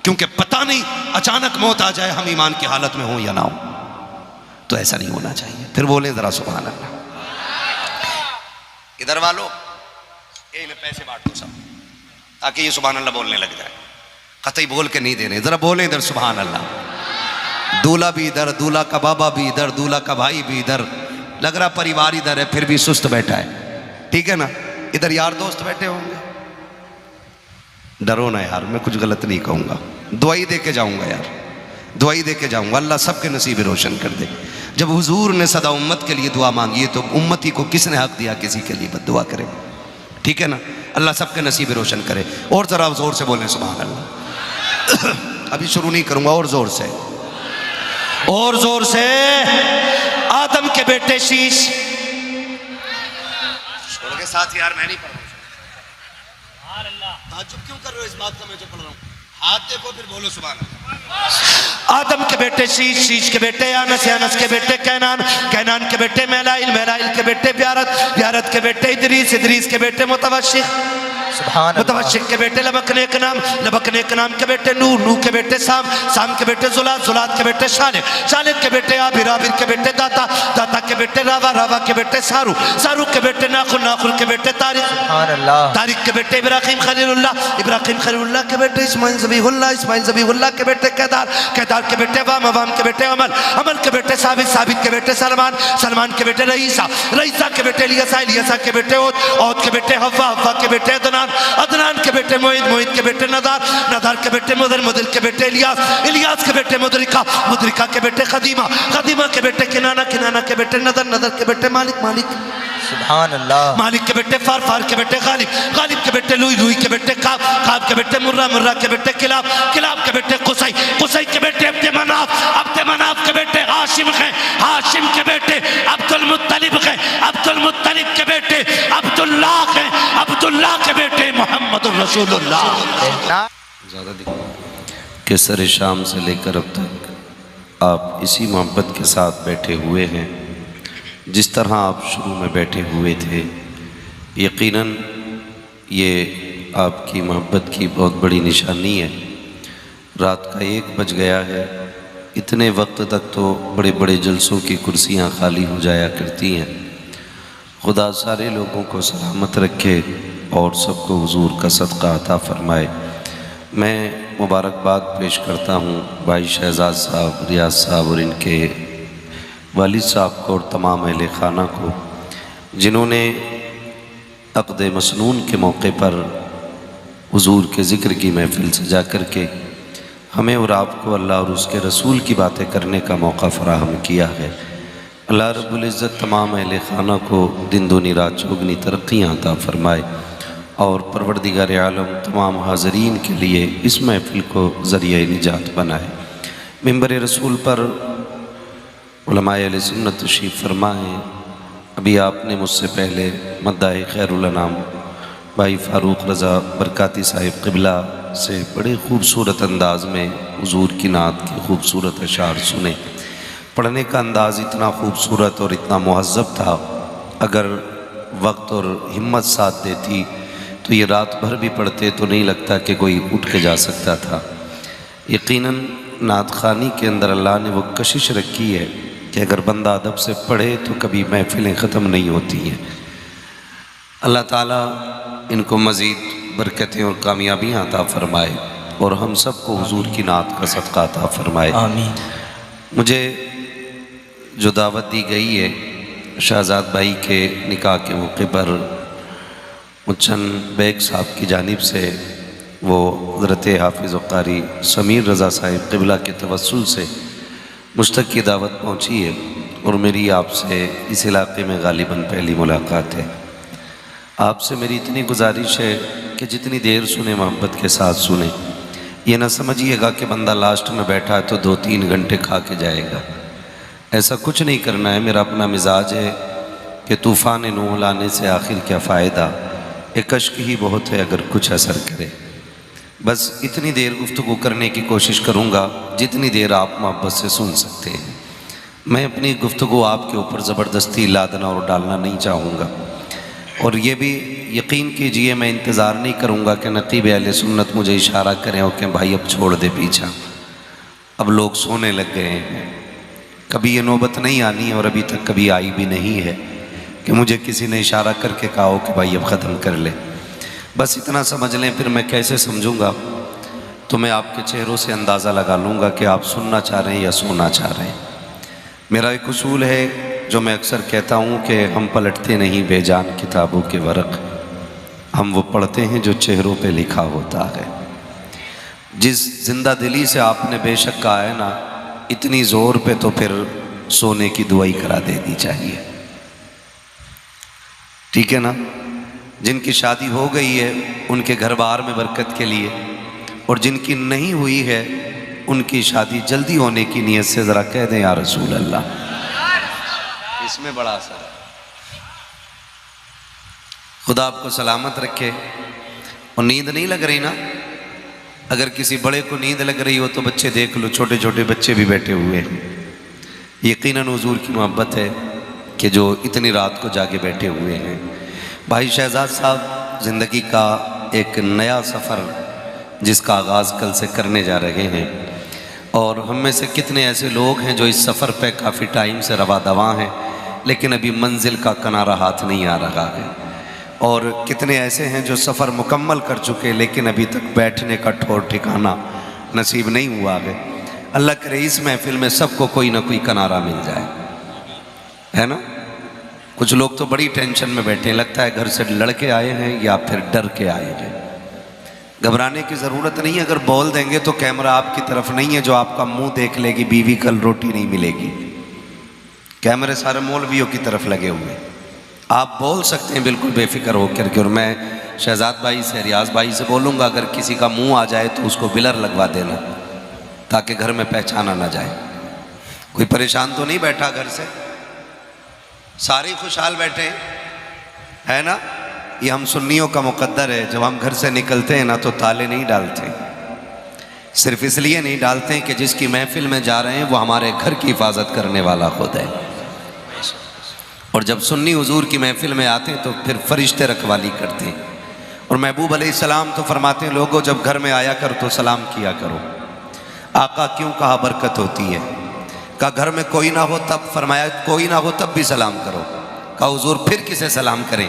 क्योंकि पता नहीं अचानक मौत आ जाए, हम ईमान की हालत में हो या ना हो, तो ऐसा नहीं होना चाहिए। फिर बोले जरा सुभान अल्लाह। इधर वालों, ये इन्हें पैसे बांट दो सब, ताकि ये सुभान अल्लाह बोलने लग जाए। कतई बोल के नहीं दे रहे, जरा बोले इधर सुभान अल्लाह। दूल्हा भी इधर, दूल्हा का बाबा भी इधर, दूल्हा का भाई भी इधर, लग रहा परिवार इधर है, फिर भी सुस्त बैठा है, ठीक है ना। इधर यार दोस्त बैठे होंगे, डरो ना यार, मैं कुछ गलत नहीं कहूँगा, दुआई दे के जाऊँगा यार, दुआई दे के जाऊँगा। अल्लाह सबके नसीब रोशन कर दे। जब हुजूर ने सदा उम्मत के लिए दुआ मांगी है, तो उम्मती को किसने हक दिया किसी के लिए बद्दुआ करे, ठीक है ना। अल्लाह सबके नसीब रोशन करे। और ज़रा ज़ोर से बोलें सुभान अल्लाह। अभी शुरू नहीं करूँगा, और ज़ोर से, और ज़ोर से। आदम के बेटे शीश छोड़ के साथ यार, मैं नहीं पढ़ रहा हूँ। ताज्जुब क्यों कर रहे हो इस बात का, मैं जो पढ़ रहा हूँ? हाथ देखो फिर बोलो सुभान अल्लाह। आदम के बेटे शीश, शीश के बेटे यानस, यानस के बेटे कैनान, कैनान के बेटे मेलाइल, मेलाइल के बेटे ब्यारत, ब्यारत के बेटे इदरीस, इदरीस के बेटे मुतवशिक, मुतवशिक के बेटे लबकने के नाम, लबकने के नाम के बेटे नूह, नूह के बेटे साम, साम के बेटे जुलात, जुलात के बेटे शालिक, शालिक के बेटे आबिर, आबिर के बेटे दाता, दाता के बेटे रावा, रावा के बेटे सारू, सारू के बेटे नाखुल, नाखुल के बेटे तारिक, तारिक के बेटे इब्राहिम खलीलुल्लाह, इब्राहिम खलीलुल्लाह के बेटे इस्माइल ज़बीहुल्लाह, इस्माइल ज़बीहुल्लाह के बेटे केदार, केदार के बेटे वाम, वाम के बेटे अमल, अमल के बेटे साबित, साबित के बेटे सलमान, सलमान के बेटे रईसा, रईसा के बेटे इलियसा, इलियसा के बेटे औद, औद के बेटे हव्वा, हव्वा के बेटे अदनान, अदनान, अदनान के बेटे मोहित, मोहित के बेटे नदार, नदार के बेटे मुदर, मुदर के बेटे इलियास, इलियास के बेटे मुदरिका, मुदरिका के बेटे खदीमा, खदीमा के बेटे किनाना, किनाना के बेटे नदर, नदर के बेटे मालिक, मालिक सुभान अल्लाह। मालिक के बेटे फार, फार के बेटे गालिब, गालिब के बेटे लुई, लुई के बेटे काब, काब के बेटे मुर्रा, मुर्रा के बेटे किलाब, किलाब के बेटे कुसै, कुसै के बेटे अब्द मनाफ, अब्द मनाफ के बेटे हाशिम हैं, हाशिम के बेटे अब्दुल मुत्तलिब हैं, अब्दुल मुत्तलिब के बेटे अब्दुल्लाह हैं, अब्दुल्लाह के बेटे मोहम्मद रसूलुल्लाह। केसर शाम से लेकर अब तक आप इसी मोहब्बत के साथ बैठे हुए हैं जिस तरह आप शुरू में बैठे हुए थे। यकीनन ये आपकी मोहब्बत की बहुत बड़ी निशानी है। रात का 1 बज गया है, इतने वक्त तक तो बड़े बड़े जलसों की कुर्सियां खाली हो जाया करती हैं। खुदा सारे लोगों को सलामत रखे और सबको हुजूर का सदका अता फरमाए। मैं मुबारकबाद पेश करता हूँ भाई शहजाद साहब, रियाज साहब और इनके वालिद साहब को और तमाम अहले खाना को, जिन्होंने अक़द मसनून के मौके पर हुजूर के ज़िक्र की महफ़िल सजा करके हमें और आपको अल्लाह और उसके रसूल की बातें करने का मौका फ़राहम किया है। अल्लाह रब्बुल इज़्ज़त तमाम अहले खाना को दिन दूनी रात चौगनी तरक्कियाँ अता फ़रमाए और परवरदिगार आलम तमाम हाज़रीन के लिए इस महफ़िल को ज़रिया निजात बनाए। मिंबर रसूल पर उलमाए अहले सुन्नत तशरीफ़ फरमाएँ। अभी आपने मुझसे पहले मद्दाए खैरुल अनाम भाई फ़ारूक रज़ा बरकाती साहिब क़िबला से बड़े ख़ूबसूरत अंदाज़ में हुजूर की नात के ख़ूबसूरत अशार सुने। पढ़ने का अंदाज़ इतना ख़ूबसूरत और इतना मुहज़्ज़ब था, अगर वक्त और हिम्मत साथ देती तो ये रात भर भी पढ़ते तो नहीं लगता कि कोई उठ के जा सकता था। यकीनन नात ख़ानी के अंदर अल्लाह ने वो कशिश रखी है कि अगर बंदा अदब से पढ़े तो कभी महफ़िलें ख़त्म नहीं होती हैं। अल्लाह ताला इनको मज़ीद बरकतें और कामयाबियाँ अता फ़रमाए और हम सबको हुजूर की नात का सदका अता फ़रमाए, आमीन। मुझे जो दावत दी गई है शहजाद भाई के निकाह के मौके पर मुचन बेग साहब की जानिब से, वो हज़रत हाफिज़ क़ारी समीर रज़ा साहिब क़िबला के तवस्सुल से मुझ तक की दावत पहुँची है और मेरी आपसे इस इलाक़े में गालिबन पहली मुलाकात है। आपसे मेरी इतनी गुजारिश है कि जितनी देर सुने मोहब्बत के साथ सुने। ये ना समझिएगा कि बंदा लास्ट में बैठा है तो 2-3 घंटे खा के जाएगा, ऐसा कुछ नहीं करना है। मेरा अपना मिजाज है कि तूफ़ान नूह लाने से आखिर क्या फ़ायदा, एक अश्क ही बहुत है अगर कुछ असर करे। बस इतनी देर गुफ्तगू करने की कोशिश करूँगा जितनी देर आप मोहब्बत से सुन सकते हैं। मैं अपनी गुफ्तगू आपके ऊपर ज़बरदस्ती लादना और डालना नहीं चाहूँगा, और ये भी यकीन कीजिए मैं इंतज़ार नहीं करूँगा कि नक़ीब अहले सुन्नत मुझे इशारा करें और कि भाई अब छोड़ दे पीछा, अब लोग सोने लग गए हैं। कभी ये नौबत नहीं आनी है और अभी तक कभी आई भी नहीं है कि मुझे किसी ने इशारा करके कहा हो कि भाई अब ख़त्म कर ले। बस इतना समझ लें, फिर मैं कैसे समझूंगा तो मैं आपके चेहरों से अंदाज़ा लगा लूँगा कि आप सुनना चाह रहे हैं या सोना चाह रहे हैं। मेरा एक उसूल है जो मैं अक्सर कहता हूँ कि हम पलटते नहीं बेजान किताबों के वर्क़, हम वो पढ़ते हैं जो चेहरों पे लिखा होता है। जिस जिंदा दिली से आपने बेशक कहा है ना, इतनी ज़ोर पे तो फिर सोने की दुआई करा देनी चाहिए, ठीक है ना। जिनकी शादी हो गई है उनके घर बार में बरकत के लिए, और जिनकी नहीं हुई है उनकी शादी जल्दी होने की नीयत से ज़रा कह दें या रसूल अल्लाह, इसमें बड़ा असर है। खुदा आपको सलामत रखे। और नींद नहीं लग रही ना, अगर किसी बड़े को नींद लग रही हो तो बच्चे देख लो, छोटे छोटे बच्चे भी बैठे हुए हैं। यकीनन हुजूर की मोहब्बत है कि जो इतनी रात को जाके बैठे हुए हैं। भाई शहजाद साहब ज़िंदगी का एक नया सफ़र जिसका आगाज़ कल से करने जा रहे हैं, और हम में से कितने ऐसे लोग हैं जो इस सफ़र पे काफ़ी टाइम से रवा दवा हैं लेकिन अभी मंजिल का किनारा हाथ नहीं आ रहा है, और कितने ऐसे हैं जो सफ़र मुकम्मल कर चुके लेकिन अभी तक बैठने का ठौर ठिकाना नसीब नहीं हुआ है। अल्लाह करे इस महफिल में सबको कोई ना कोई किनारा मिल जाए, है ना। कुछ लोग तो बड़ी टेंशन में बैठे हैं, लगता है घर से लड़के आए हैं या फिर डर के आए हैं। घबराने की ज़रूरत नहीं है, अगर बोल देंगे तो कैमरा आपकी तरफ नहीं है जो आपका मुंह देख लेगी, बीवी कल रोटी नहीं मिलेगी। कैमरे सारे मौलवियों की तरफ लगे हुए हैं, आप बोल सकते हैं बिल्कुल बेफिक्र होकर के। और मैं शहजाद भाई से, रियाज भाई से बोलूँगा अगर किसी का मुंह आ जाए तो उसको बिलर लगवा देना ताकि घर में पहचाना ना जाए। कोई परेशान तो नहीं बैठा घर से, सारे खुशहाल बैठे हैं, है ना। ये हम सुन्नियों का मुकद्दर है, जब हम घर से निकलते हैं ना तो ताले नहीं डालते, सिर्फ इसलिए नहीं डालते कि जिसकी महफिल में जा रहे हैं वो हमारे घर की हिफाजत करने वाला खुद है। और जब सुन्नी हुजूर की महफिल में आते हैं तो फिर फरिश्ते रखवाली करते हैं। और महबूब अलैहिस्सलाम तो फरमाते हैं, लोगों जब घर में आया करो तो सलाम किया करो। आका क्यों कहा बरकत होती है, कहा घर में कोई ना हो तब, फरमाया कोई ना हो तब भी सलाम करो। कहा हुजूर फिर किसे सलाम करें,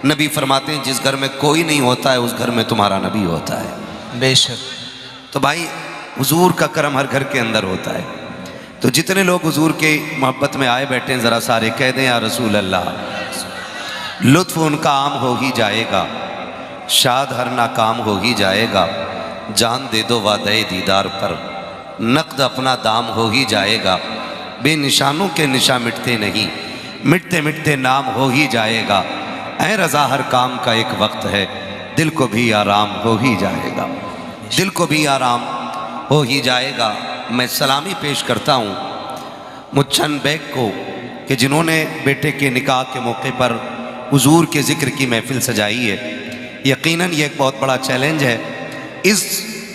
नबी फरमाते हैं जिस घर में कोई नहीं होता है उस घर में तुम्हारा नबी होता है। बेशक। तो भाई हुजूर का करम हर घर के अंदर होता है। तो जितने लोग हुजूर के मोहब्बत में आए बैठे हैं ज़रा सारे कह दें या रसूल अल्लाह। लुत्फ़ उनका आम हो ही जाएगा, शाद हर नाकाम हो ही जाएगा, जान दे दो वादे दीदार पर, नक़द अपना दाम हो ही जाएगा। बेनिशानों के निशा मिटते नहीं, मिटते मिटते नाम हो ही जाएगा। ऐ रज़ा हर काम का एक वक्त है, दिल को भी आराम हो ही जाएगा, दिल को भी आराम हो ही जाएगा। मैं सलामी पेश करता हूँ मुच्छन बेग को कि जिन्होंने बेटे के निकाह के मौके पर हुजूर के ज़िक्र की महफिल सजाई है। यकीनन ये एक बहुत बड़ा चैलेंज है इस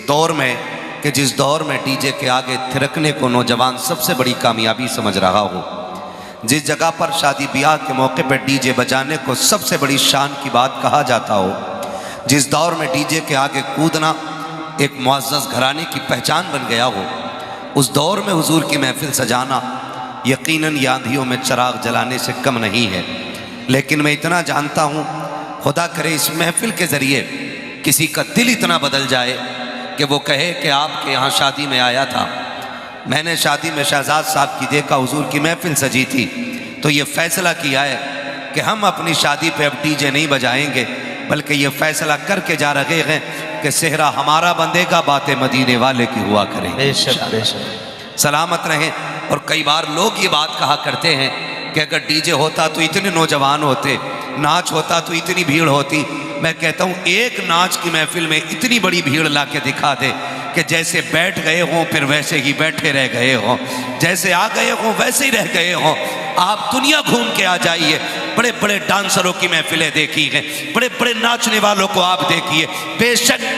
दौर में कि जिस दौर में डीजे के आगे थिरकने को नौजवान सबसे बड़ी कामयाबी समझ रहा हो, जिस जगह पर शादी ब्याह के मौके पर डीजे बजाने को सबसे बड़ी शान की बात कहा जाता हो, जिस दौर में डीजे के आगे कूदना एक मुअज़्ज़ज़ घराने की पहचान बन गया हो, उस दौर में हुजूर की महफिल सजाना यकीनन ये आंधियों में चिराग जलाने से कम नहीं है। लेकिन मैं इतना जानता हूँ, खुदा करे इस महफिल के ज़रिए किसी का दिल इतना बदल जाए कि वो कहे कि आपके यहाँ शादी में आया था, मैंने शादी में शहजाद साहब की देखा, हुजूर की महफिल सजी थी, तो ये फ़ैसला किया है कि हम अपनी शादी पे अब डीजे नहीं बजाएंगे, बल्कि ये फ़ैसला करके जा रहे हैं कि सेहरा हमारा बंदेगा, बातें मदीने वाले की हुआ करें। बेशक बेशक। सलामत रहें। और कई बार लोग ये बात कहा करते हैं कि अगर डीजे होता तो इतने नौजवान होते, नाच होता तो इतनी भीड़ होती। मैं कहता हूँ एक नाच की महफिल में इतनी बड़ी भीड़ ला के दिखा दे कि जैसे बैठ गए हों फिर वैसे ही बैठे रह गए हों, जैसे आ गए हों वैसे ही रह गए हों। आप दुनिया घूम के आ जाइए, बड़े बड़े डांसरों की महफिलें देखी हैं, बड़े बड़े नाचने वालों को आप देखिए। बेशक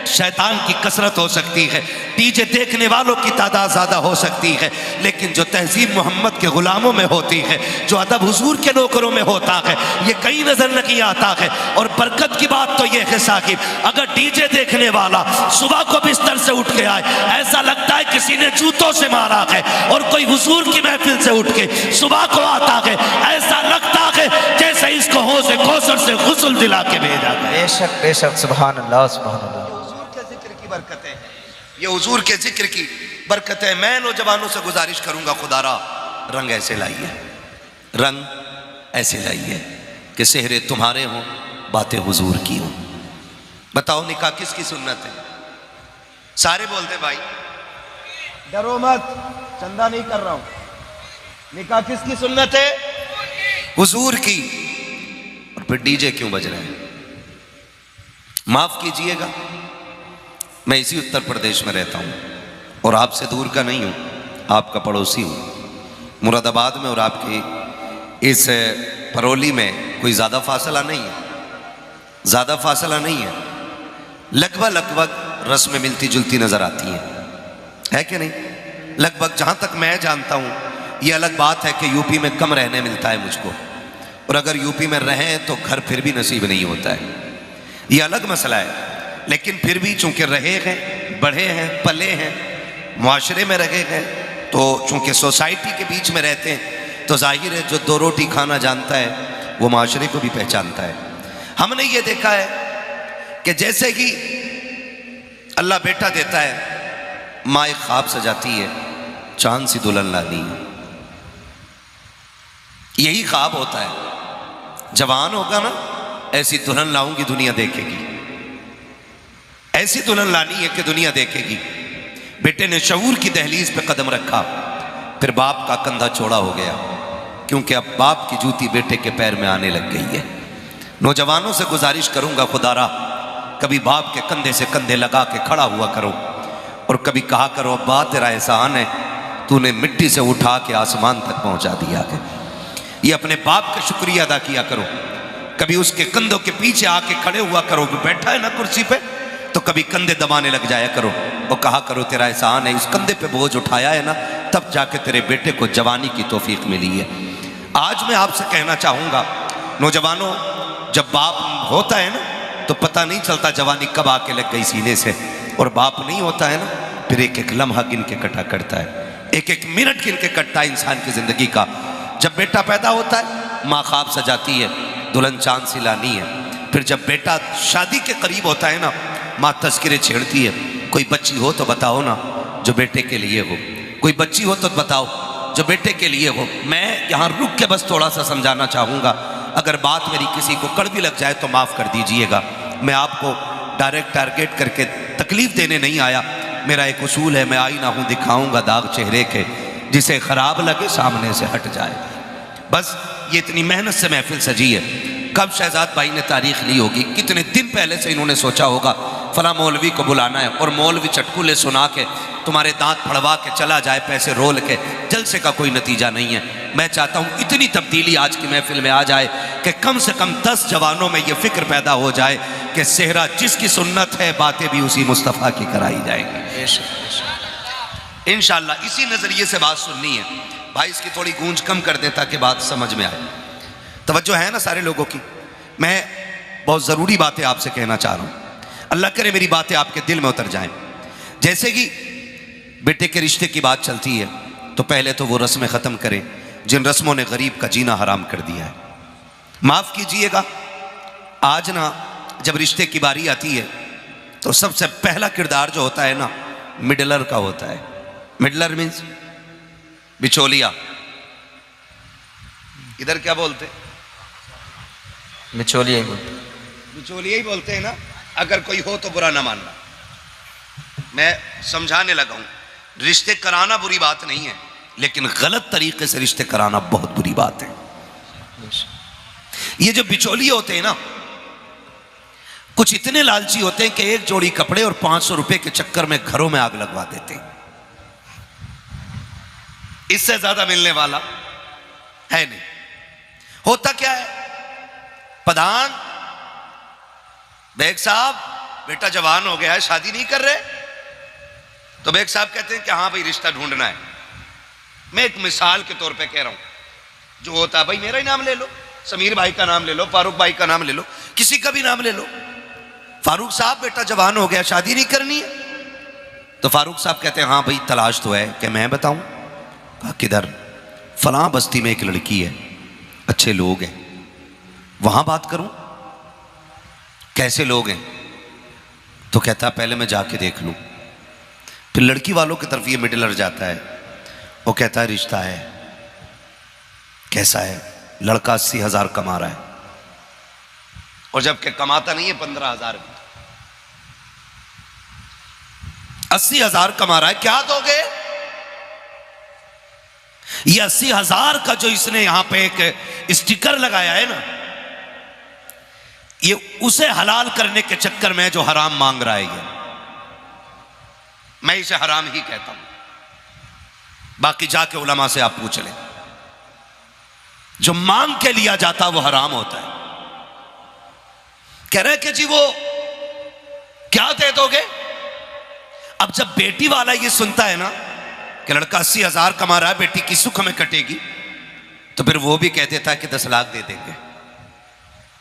शैतान की कसरत हो सकती है, डीजे देखने वालों की तादाद ज़्यादा हो सकती है, लेकिन जो तहजीब मोहम्मद के ग़ुलामों में होती है, जो अदब हुजूर के नौकरों में होता है, ये कहीं नज़र नहीं आता है। और बरकत की बात तो ये है साकिब, अगर डीजे देखने वाला सुबह को बिस्तर से उठ के आए, ऐसा लगता है किसी ने जूतों से मारा है। और कोई हुजूर की महफिल से उठ के सुबह को आता है, ऐसा लगता है जैसे इसको हौज़ कौसर से गुस्ल दिला के भेजा गया। बेशक बेशक। सुभान अल्लाह सुभान अल्लाह। बरकतें हैं, ये हुजूर के जिक्र की बरकतें। मैं नौजवानों से गुजारिश करूंगा, खुदारा रंग ऐसे लाइए, रंग ऐसे लाइए कि सेहरे तुम्हारे हों, बातें हुजूर की हों। बताओ निकाह किसकी सुन्नत है? सारे बोलते भाई, डरो मत, चंदा नहीं कर रहा हूं। निकाह किसकी सुन्नत है? हुजूर की। और फिर डीजे क्यों बज रहे हैं? माफ कीजिएगा, मैं इसी उत्तर प्रदेश में रहता हूँ और आपसे दूर का नहीं हूँ, आपका पड़ोसी हूँ। मुरादाबाद में और आपकी इस परौली में कोई ज़्यादा फासला नहीं है, ज़्यादा फासला नहीं है। लगभग लगभग रस्में मिलती जुलती नज़र आती है कि नहीं? लगभग जहाँ तक मैं जानता हूँ। ये अलग बात है कि यूपी में कम रहने मिलता है मुझको, और अगर यूपी में रहें तो घर फिर भी नसीब नहीं होता है, ये अलग मसला है। लेकिन फिर भी चूंकि रहे हैं, बढ़े हैं, पले हैं, मुआशरे में रहे हैं, तो चूंकि सोसाइटी के बीच में रहते हैं, तो जाहिर है जो दो रोटी खाना जानता है वो मुआशरे को भी पहचानता है। हमने ये देखा है कि जैसे ही अल्लाह बेटा देता है, माँ एक ख्वाब सजाती है, चांद सी दुल्हन लानी है। यही ख्वाब होता है। जवान होगा ना, ऐसी दुल्हन लाऊंगी दुनिया देखेगी, ऐसी दुल्हन लानी है कि दुनिया देखेगी। बेटे ने शऊर की दहलीज पे कदम रखा, फिर बाप का कंधा चौड़ा हो गया, क्योंकि अब बाप की जूती बेटे के पैर में आने लग गई है। नौजवानों से गुजारिश करूंगा, खुदारा कभी बाप के कंधे से कंधे लगा के खड़ा हुआ करो और कभी कहा करो, अब्बा तेरा एहसान है, तूने मिट्टी से उठा के आसमान तक पहुंचा दिया है। ये अपने बाप का शुक्रिया अदा किया करो। कभी उसके कंधों के पीछे आके खड़े हुआ करो, बैठा है ना कुर्सी पे, तो कभी कंधे दबाने लग जाया करो और कहा करो, तेरा एहसान है, इस कंधे पे बोझ उठाया है ना, तब जाके तेरे बेटे को जवानी की तौफीक मिली है। आज मैं आपसे कहना चाहूँगा, नौजवानों, जब बाप होता है ना तो पता नहीं चलता जवानी कब आके लग गई सीने से, और बाप नहीं होता है ना, फिर एक एक लम्हा गिन के कटा करता है, एक एक मिनट गिन के कटता है इंसान की ज़िंदगी का। जब बेटा पैदा होता है, माँ ख्वाब सजाती है, दुल्हन चांद सी लानी है। फिर जब बेटा शादी के करीब होता है ना, माँ तस्करे छेड़ती है, कोई बच्ची हो तो बताओ ना जो बेटे के लिए हो, कोई बच्ची हो तो बताओ जो बेटे के लिए हो। मैं यहाँ रुक के बस थोड़ा सा समझाना चाहूँगा, अगर बात मेरी किसी को कड़वी लग जाए तो माफ़ कर दीजिएगा। मैं आपको डायरेक्ट टारगेट करके तकलीफ देने नहीं आया। मेरा एक उसूल है, मैं आईना हूँ, दिखाऊंगा दाग चेहरे के, जिसे ख़राब लगे सामने से हट जाए। बस ये इतनी मेहनत से महफिल सजी है। कब शहजाद भाई ने तारीख ली होगी, कितने दिन पहले से इन्होंने सोचा होगा फला मौलवी को बुलाना है, और मौलवी चटकुले सुना के तुम्हारे दांत फड़वा के चला जाए पैसे रोल के, जलसे का कोई नतीजा नहीं है। मैं चाहता हूँ इतनी तब्दीली आज की महफिल में आ जाए कि कम से कम 10 जवानों में ये फिक्र पैदा हो जाए कि सेहरा जिसकी सुन्नत है, बातें भी उसी मुस्तफ़ा की कराई जाएंगी इंशाअल्लाह। इसी नज़रिए से बात सुननी है भाई, इसकी थोड़ी गूंज कम कर दें ताकि बात समझ में आए। तवज्जो है ना सारे लोगों की? मैं बहुत ज़रूरी बातें आपसे कहना चाह रहा हूँ, अल्लाह करे मेरी बातें आपके दिल में उतर जाएं। जैसे कि बेटे के रिश्ते की बात चलती है, तो पहले तो वो रस्में ख़त्म करें जिन रस्मों ने गरीब का जीना हराम कर दिया है। माफ़ कीजिएगा, आज ना जब रिश्ते की बारी आती है तो सबसे पहला किरदार जो होता है ना, मिडलर का होता है। मिडलर मीन्स बिचौलिया। इधर क्या बोलते? बिचौलिया ही बोलते, बिचौलिया ही बोलते हैं ना। अगर कोई हो तो बुरा ना मानना, मैं समझाने लगा हूं। रिश्ते कराना बुरी बात नहीं है, लेकिन गलत तरीके से रिश्ते कराना बहुत बुरी बात है। ये जो बिचौलिए होते हैं ना, कुछ इतने लालची होते हैं कि एक जोड़ी कपड़े और 500 रुपए के चक्कर में घरों में आग लगवा देते हैं। इससे ज्यादा मिलने वाला है नहीं। होता क्या है, प्रधान बेग साहब, बेटा जवान हो गया है, शादी नहीं कर रहे, तो बेग साहब कहते हैं कि हाँ भाई रिश्ता ढूंढना है। मैं एक मिसाल के तौर पे कह रहा हूं। जो होता है भाई, मेरा ही नाम ले लो, समीर भाई का नाम ले लो, फारूक भाई का नाम ले लो, किसी का भी नाम ले लो। फारूक साहब बेटा जवान हो गया, शादी नहीं करनी है, तो फारूक साहब कहते हैं हाँ भाई तलाश तो है। कि मैं बताऊं? कहा किधर? फलां बस्ती में एक लड़की है, अच्छे लोग हैं, वहां बात करूं? कैसे लोग हैं? तो कहता पहले मैं जाके देख लूं। फिर लड़की वालों की तरफ ये मिडलर जाता है, वो कहता है रिश्ता है। कैसा है? लड़का 80,000 कमा रहा है, और जबकि कमाता नहीं है 15,000 भी। 80,000 कमा रहा है, क्या दोगे? ये 80,000 का जो इसने यहां पे एक स्टिकर लगाया है ना, ये उसे हलाल करने के चक्कर में जो हराम मांग रहा है। ये मैं इसे हराम ही कहता हूं। बाकी जाके उलमा से आप पूछ लें, जो मांग के लिया जाता वो हराम होता है। कह रहे कि जी वो क्या दे दोगे? अब जब बेटी वाला ये सुनता है ना कि लड़का 80,000 कमा रहा है, बेटी की सुख में कटेगी, तो फिर वो भी कह देता है कि 10 लाख दे देंगे।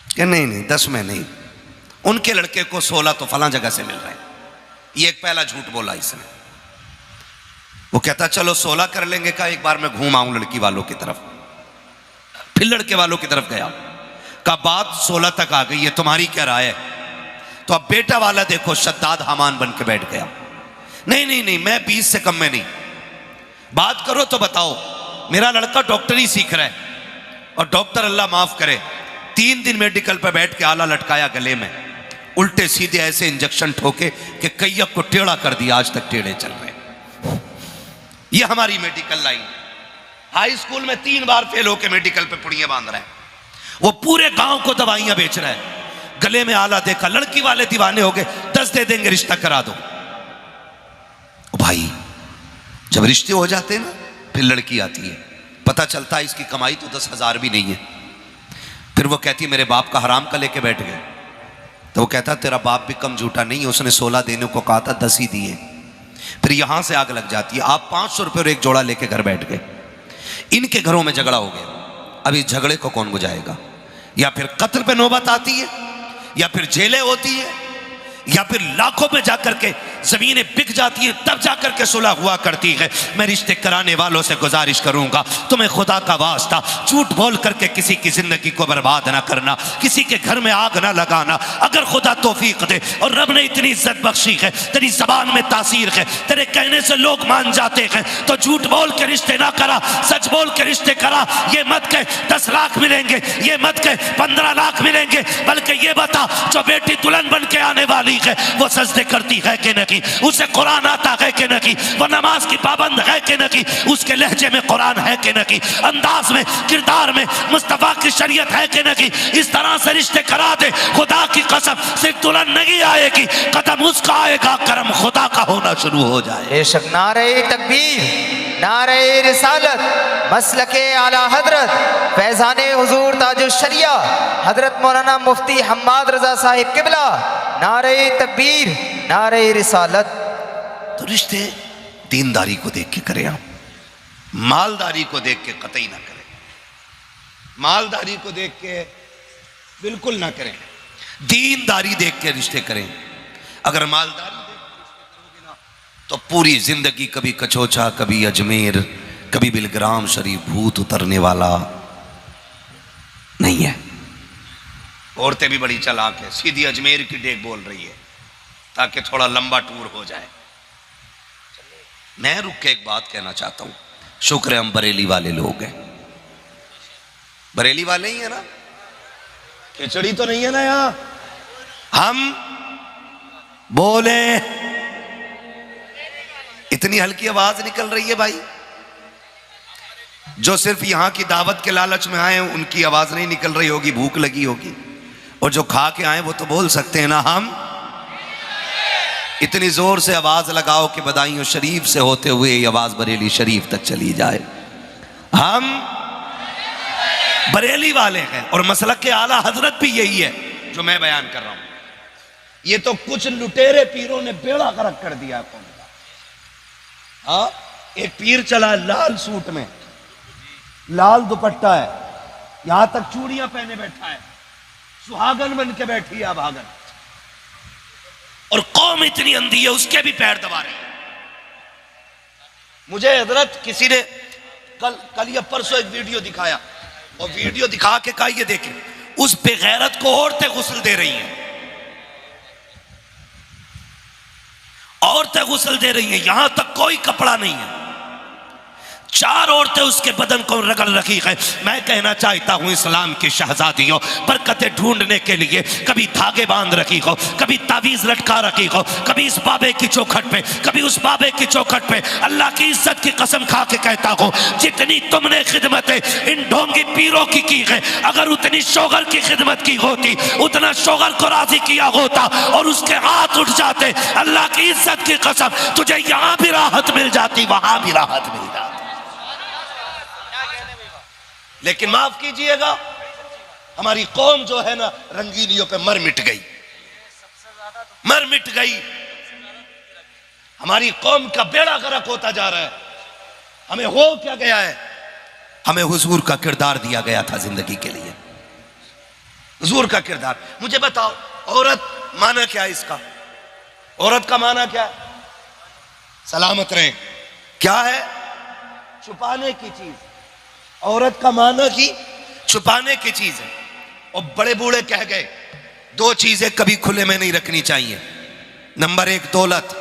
कि नहीं नहीं 10 में नहीं, उनके लड़के को 16 तो फलां जगह से मिल रहा है। ये एक पहला झूठ बोला इसने। वो कहता चलो 16 कर लेंगे। का एक बार मैं घूम आऊं लड़की वालों की तरफ। फिर लड़के वालों की तरफ गया, का बात 16 तक आ गई है, तुम्हारी क्या राय है? तो अब बेटा वाला देखो शद्दाद हमान बन के बैठ गया, नहीं नहीं नहीं मैं 20 से कम में नहीं। बात करो तो बताओ, मेरा लड़का डॉक्टरी सीख रहा है, और डॉक्टर अल्लाह माफ करे 3 दिन मेडिकल पे बैठ के आला लटकाया गले में, उल्टे सीधे ऐसे इंजेक्शन ठोके कि कैयक को टेढ़ा कर दिया, आज तक टेढ़े चल रहे। ये हमारी मेडिकल लाइन। हाई स्कूल में 3 बार फेल होके मेडिकल पे पुड़ियां बांध रहा है, वो पूरे गांव को दवाइयां बेच रहा है। गले में आला देखा, लड़की वाले दीवाने हो गए, 10 दे देंगे, रिश्ता करा दो। ओ भाई, जब रिश्ते हो जाते हैं ना, फिर लड़की आती है, पता चलता है इसकी कमाई तो 10,000 भी नहीं है। फिर वो कहती है मेरे बाप का हराम का लेके बैठ गए। तो वो कहता तेरा बाप भी कम झूठा नहीं है, उसने 16 देने को कहा था, 10 ही दिए। फिर यहां से आग लग जाती है, आप 500 रुपये और एक जोड़ा लेके घर बैठ गए। इनके घरों में झगड़ा हो गया, अब इस झगड़े को कौन बुझाएगा? या फिर कत्ल पे नौबत आती है, या फिर जेलें होती है, या फिर लाखों पे जाकर के जमीनें बिक जाती हैं, तब जाकर के सुलह हुआ करती है। मैं रिश्ते कराने वालों से गुजारिश करूंगा, तुम्हें खुदा का वास्ता झूठ बोल करके किसी की जिंदगी को बर्बाद ना करना, किसी के घर में आग ना लगाना। अगर खुदा तौफीक दे और रब ने इतनी इज्जत बख्शी है, तेरी जबान में तासीर है, तेरे कहने से लोग मान जाते हैं, तो झूठ बोल के रिश्ते ना करा, सच बोल के रिश्ते करा। ये मत कह 10 लाख मिलेंगे, ये मत कह 15 लाख मिलेंगे, बल्कि ये बता जो बेटी दुल्हन बन के आने वाली है वो सजदे करती है कि नहीं, उसे कुरान आता है कि नहीं, वो नमाज की पाबंद है कि नहीं, उसके लहजे में कुरान है कि नहीं, अंदाज में किरदार में मुस्तफा की शरीयत है कि नहीं। इस तरह से रिश्ते करा दे, खुदा की कसम सिर्फ दुल्हन नहीं आएगी, कदम उसका आएगा, करम खुदा का होना शुरू हो जाए। बेशक नारे तकबीर, नारे रिसालत, मसलके आला हजरत फैजाने हुजूर ताजुश शरिया हजरत मौलाना मुफ्ती हम्माद रजा साहिब किबला, नारे तकबीर, नारे रिसालत। तो रिश्ते दीनदारी को देख के करें, आप मालदारी को देख के कतई ना करें, मालदारी को देख के बिल्कुल ना करें, दीनदारी देख के रिश्ते करें। अगर मालदारी देख के रिश्ते करोगे ना तो पूरी जिंदगी कभी कचोचा, कभी अजमेर, कभी बिलग्राम शरीफ भूत उतरने वाला नहीं है। औरतें भी बड़ी चालाक है, सीधी अजमेर की डेग बोल रही है ताकि थोड़ा लंबा टूर हो जाए। मैं रुक के एक बात कहना चाहता हूं, शुक्र है हम बरेली वाले लोग हैं, बरेली वाले ही है ना, खिचड़ी तो नहीं है ना यहां। हम बोले, इतनी हल्की आवाज निकल रही है भाई। जो सिर्फ यहां की दावत के लालच में आए उनकी आवाज नहीं निकल रही होगी, भूख लगी होगी, और जो खा के आए वो तो बोल सकते हैं ना हम। इतनी जोर से आवाज लगाओ कि बदायूं शरीफ से होते हुए ये आवाज बरेली शरीफ तक चली जाए। हम बरेली वाले हैं और मसलक के आला हजरत भी यही है जो मैं बयान कर रहा हूं। ये तो कुछ लुटेरे पीरों ने बेड़ा गर्क कर दिया कौन का। हाँ, एक पीर चला लाल सूट में, लाल दुपट्टा है, यहां तक चूड़ियां पहने बैठा है, सुहागन बन के बैठी है भागन, और कौम इतनी अंधी है उसके भी पैर दबा रही है। मुझे हजरत किसी ने कल या परसों एक वीडियो दिखाया, और वीडियो दिखा के कहा ये देखें, उस बेगैरत को औरतें गुस्ल दे रही हैं, औरतें गुस्ल दे रही हैं, यहां तक कोई कपड़ा नहीं है, 4 औरतें उसके बदन को रगड़ रखी है। मैं कहना चाहता हूं इस्लाम की शहजादियों, बरकतें ढूंढने के लिए कभी धागे बांध रखी हो, कभी तावीज लटका रखी हो, कभी इस बाबे की चौखट पे, कभी उस बाबे की चौखट पे। अल्लाह की इज्जत की कसम खा के कहता हूं, जितनी तुमने खिदमतें इन ढोंगी पीरों की है, अगर उतनी शोगर की खिदमत की होती, उतना शोगर को राजी किया होता और उसके हाथ उठ जाते, अल्लाह की इज्जत की कसम तुझे यहां भी राहत मिल जाती, वहां भी राहत मिल जाती। लेकिन माफ कीजिएगा, हमारी कौम जो है ना रंगीनियों पे मर मिट गई, मर मिट गई। हमारी कौम का बेड़ा गर्क होता जा रहा है। हमें हो क्या गया है? हमें हुजूर का किरदार दिया गया था जिंदगी के लिए, हुजूर का किरदार। मुझे बताओ, औरत माना क्या है इसका? औरत का माना क्या है? सलामत रहें। क्या है? छुपाने की चीज। औरत का माना की छुपाने की चीज है। और बड़े बूढ़े कह गए 2 चीजें कभी खुले में नहीं रखनी चाहिए। नंबर 1 दौलत,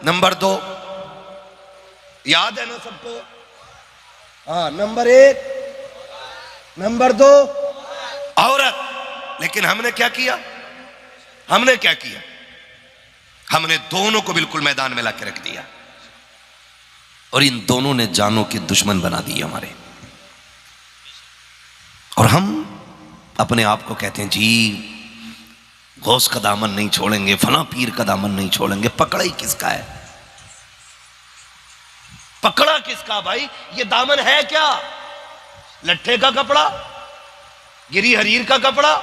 नंबर 2 याद है ना सबको? हाँ, नंबर 1 नंबर 2 औरत। लेकिन हमने क्या किया? हमने क्या किया? हमने दोनों को बिल्कुल मैदान में लाके रख दिया और इन दोनों ने जानों के दुश्मन बना दिए हमारे। और हम अपने आप को कहते हैं जी गौस का दामन नहीं छोड़ेंगे, फला पीर का दामन नहीं छोड़ेंगे। पकड़ा ही किसका है? पकड़ा किसका भाई? ये दामन है क्या? लट्ठे का कपड़ा, गिरी हरीर का कपड़ा,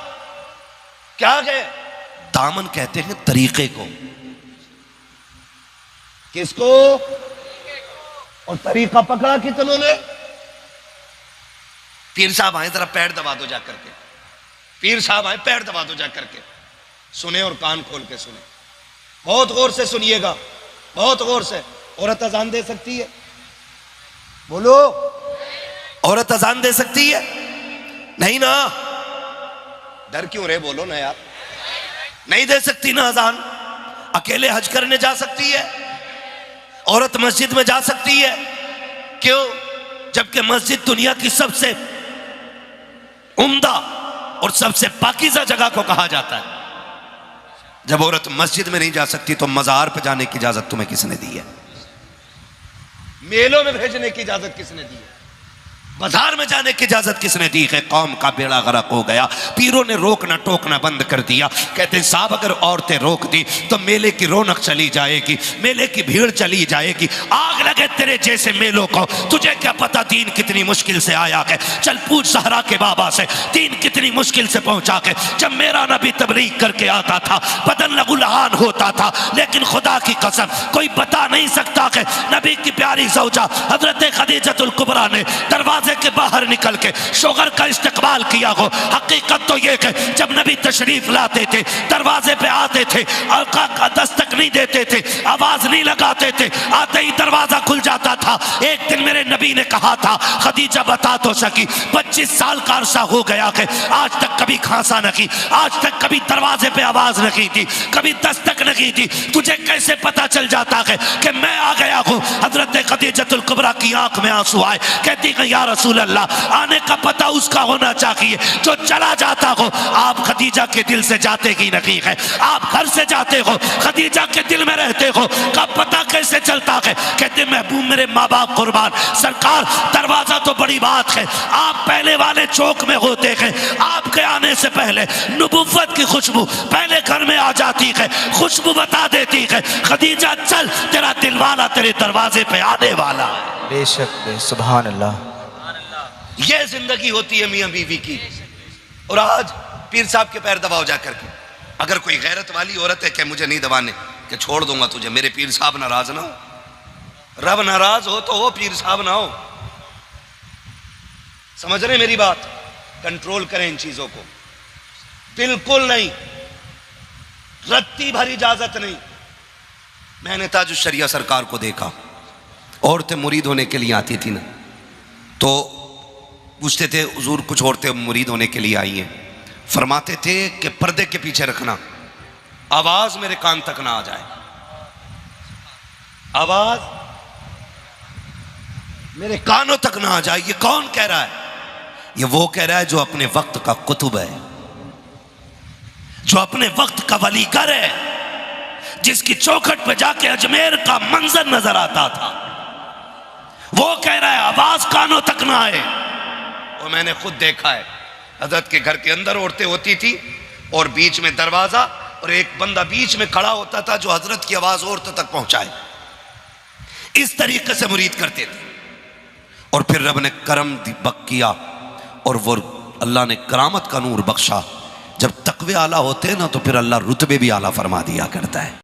क्या है? दामन कहते हैं तरीके को। किसको? और तरीका पकड़ा कितनों ने? पीर साहब आए, जरा पैर दबा दो जा करके। पीर साहब आए, पैर दबा दो जा करके। सुने और कान खोल के सुने, बहुत गौर से सुनिएगा, बहुत गौर से। औरत अजान दे सकती है? बोलो, औरत अजान दे सकती है? नहीं ना। डर क्यों रहे? बोलो ना यार। नहीं दे सकती ना अजान। अकेले हज करने जा सकती है? औरत मस्जिद में जा सकती है? क्यों? जबकि मस्जिद दुनिया की सबसे उम्दा और सबसे पाकीज़ा जगह को कहा जाता है। जब औरत मस्जिद में नहीं जा सकती तो मजार पे जाने की इजाजत तुम्हें किसने दी है? मेलों में भेजने की इजाजत किसने दी है? बाजार में जाने की इजाजत किसने दी है? कौम का बेड़ा गर्क हो गया। पीरों ने रोकना टोकना बंद कर दिया। कहते हैं साहब अगर औरतें रोक दी तो मेले की रौनक चली जाएगी, मेले की भीड़ चली जाएगी। आग लगे तेरे जैसे मेलों को। तुझे क्या पता दीन कितनी मुश्किल से आया है? चल पूछ सहरा के बाबा से, दीन कितनी मुश्किल से पहुंचा के। जब मेरा नबी तबलीग करके आता था बदन लगुलहान होता था, लेकिन खुदा की कसम कोई बता नहीं सकता कि नबी की प्यारी ज़ौजा हजरत खदीजतुल कुबरा ने दरवाजे के बाहर निकल के शुगर का इस्तेमाल किया हो। हकीकत तो यह कि जब नबी तशरीफ लाते थे, दरवाजे पे आते थे और दस्तक नहीं देते थे, आवाज नहीं लगाते थे, आते ही दरवाजा खुल जाता था। एक दिन मेरे नबी ने कहा था, खदीजा बता तो सकी 25 साल का अरसा हो गया कि आज तक कभी खांसा न की, आज तक कभी दरवाजे पे आवाज न की थी, कभी दस्तक न की थी। तुझे कैसे पता चल जाता है कि मैं आ गया हूं? हजरत खदीजतुल कुबरा की आंख में आंसू आए। कहती है या रसूल अल्लाह, आने का पता उसका होना चाहिए जो चला जाता हो। आप खदीजा के दिल से जाते ही नहीं है, आप घर से जाते हो, खदीजा के दिल में रहते हो, का पता कैसे चलता है? कहते महबूब मेरे माँ बाप कुर्बान, सरकार दरवाजा तो बड़ी बात है, आप पहले वाले चौक में होते हैं। आपके आने से पहले नबुव्वत की खुशबू पहले घर में आ जाती है, खुशबू बता देती है खदीजा चल तेरा दिलवाला तेरे दरवाजे पे आने वाला। बेशक सुभान अल्लाह। यह जिंदगी होती है मियां बीवी की। और आज पीर साहब के पैर दबाओ जाकर के। अगर कोई गैरत वाली औरत है कि मुझे नहीं दबाने, कि छोड़ दूंगा तुझे, मेरे पीर साहब नाराज ना हो। रब नाराज हो तो हो, पीर साहब ना हो। समझ रहे मेरी बात? कंट्रोल करें इन चीजों को, बिल्कुल नहीं, रत्ती भर इजाजत नहीं। मैंने ताजुश शरिया सरकार को देखा, औरतें मुरीद होने के लिए आती थी ना, तो पूछते थे हुजूर कुछ औरतें मुरीद होने के लिए आई हैं, फरमाते थे कि पर्दे के पीछे रखना, आवाज मेरे कान तक ना आ जाए। आवाज मेरे कानों तक ना आ जाए। ये कौन कह रहा है? ये वो कह रहा है जो अपने वक्त का कुतुब है, जो अपने वक्त का वलीगर है, जिसकी चौखट पे जाके अजमेर का मंजर नजर आता था। वो कह रहा है आवाज कानों तक ना आए। और मैंने खुद देखा है, हजरत के घर के अंदर औरतें होती थी और बीच में दरवाजा, और एक बंदा बीच में खड़ा होता था जो हजरत की आवाज औरतों तक पहुंचाए। इस तरीके से मुरीद करते थे। और फिर रब ने करम बक किया और वो अल्लाह ने करामत का नूर बख्शा। जब तकवे आला होते हैं ना तो फिर अल्लाह रुतबे भी आला फरमा दिया करता है।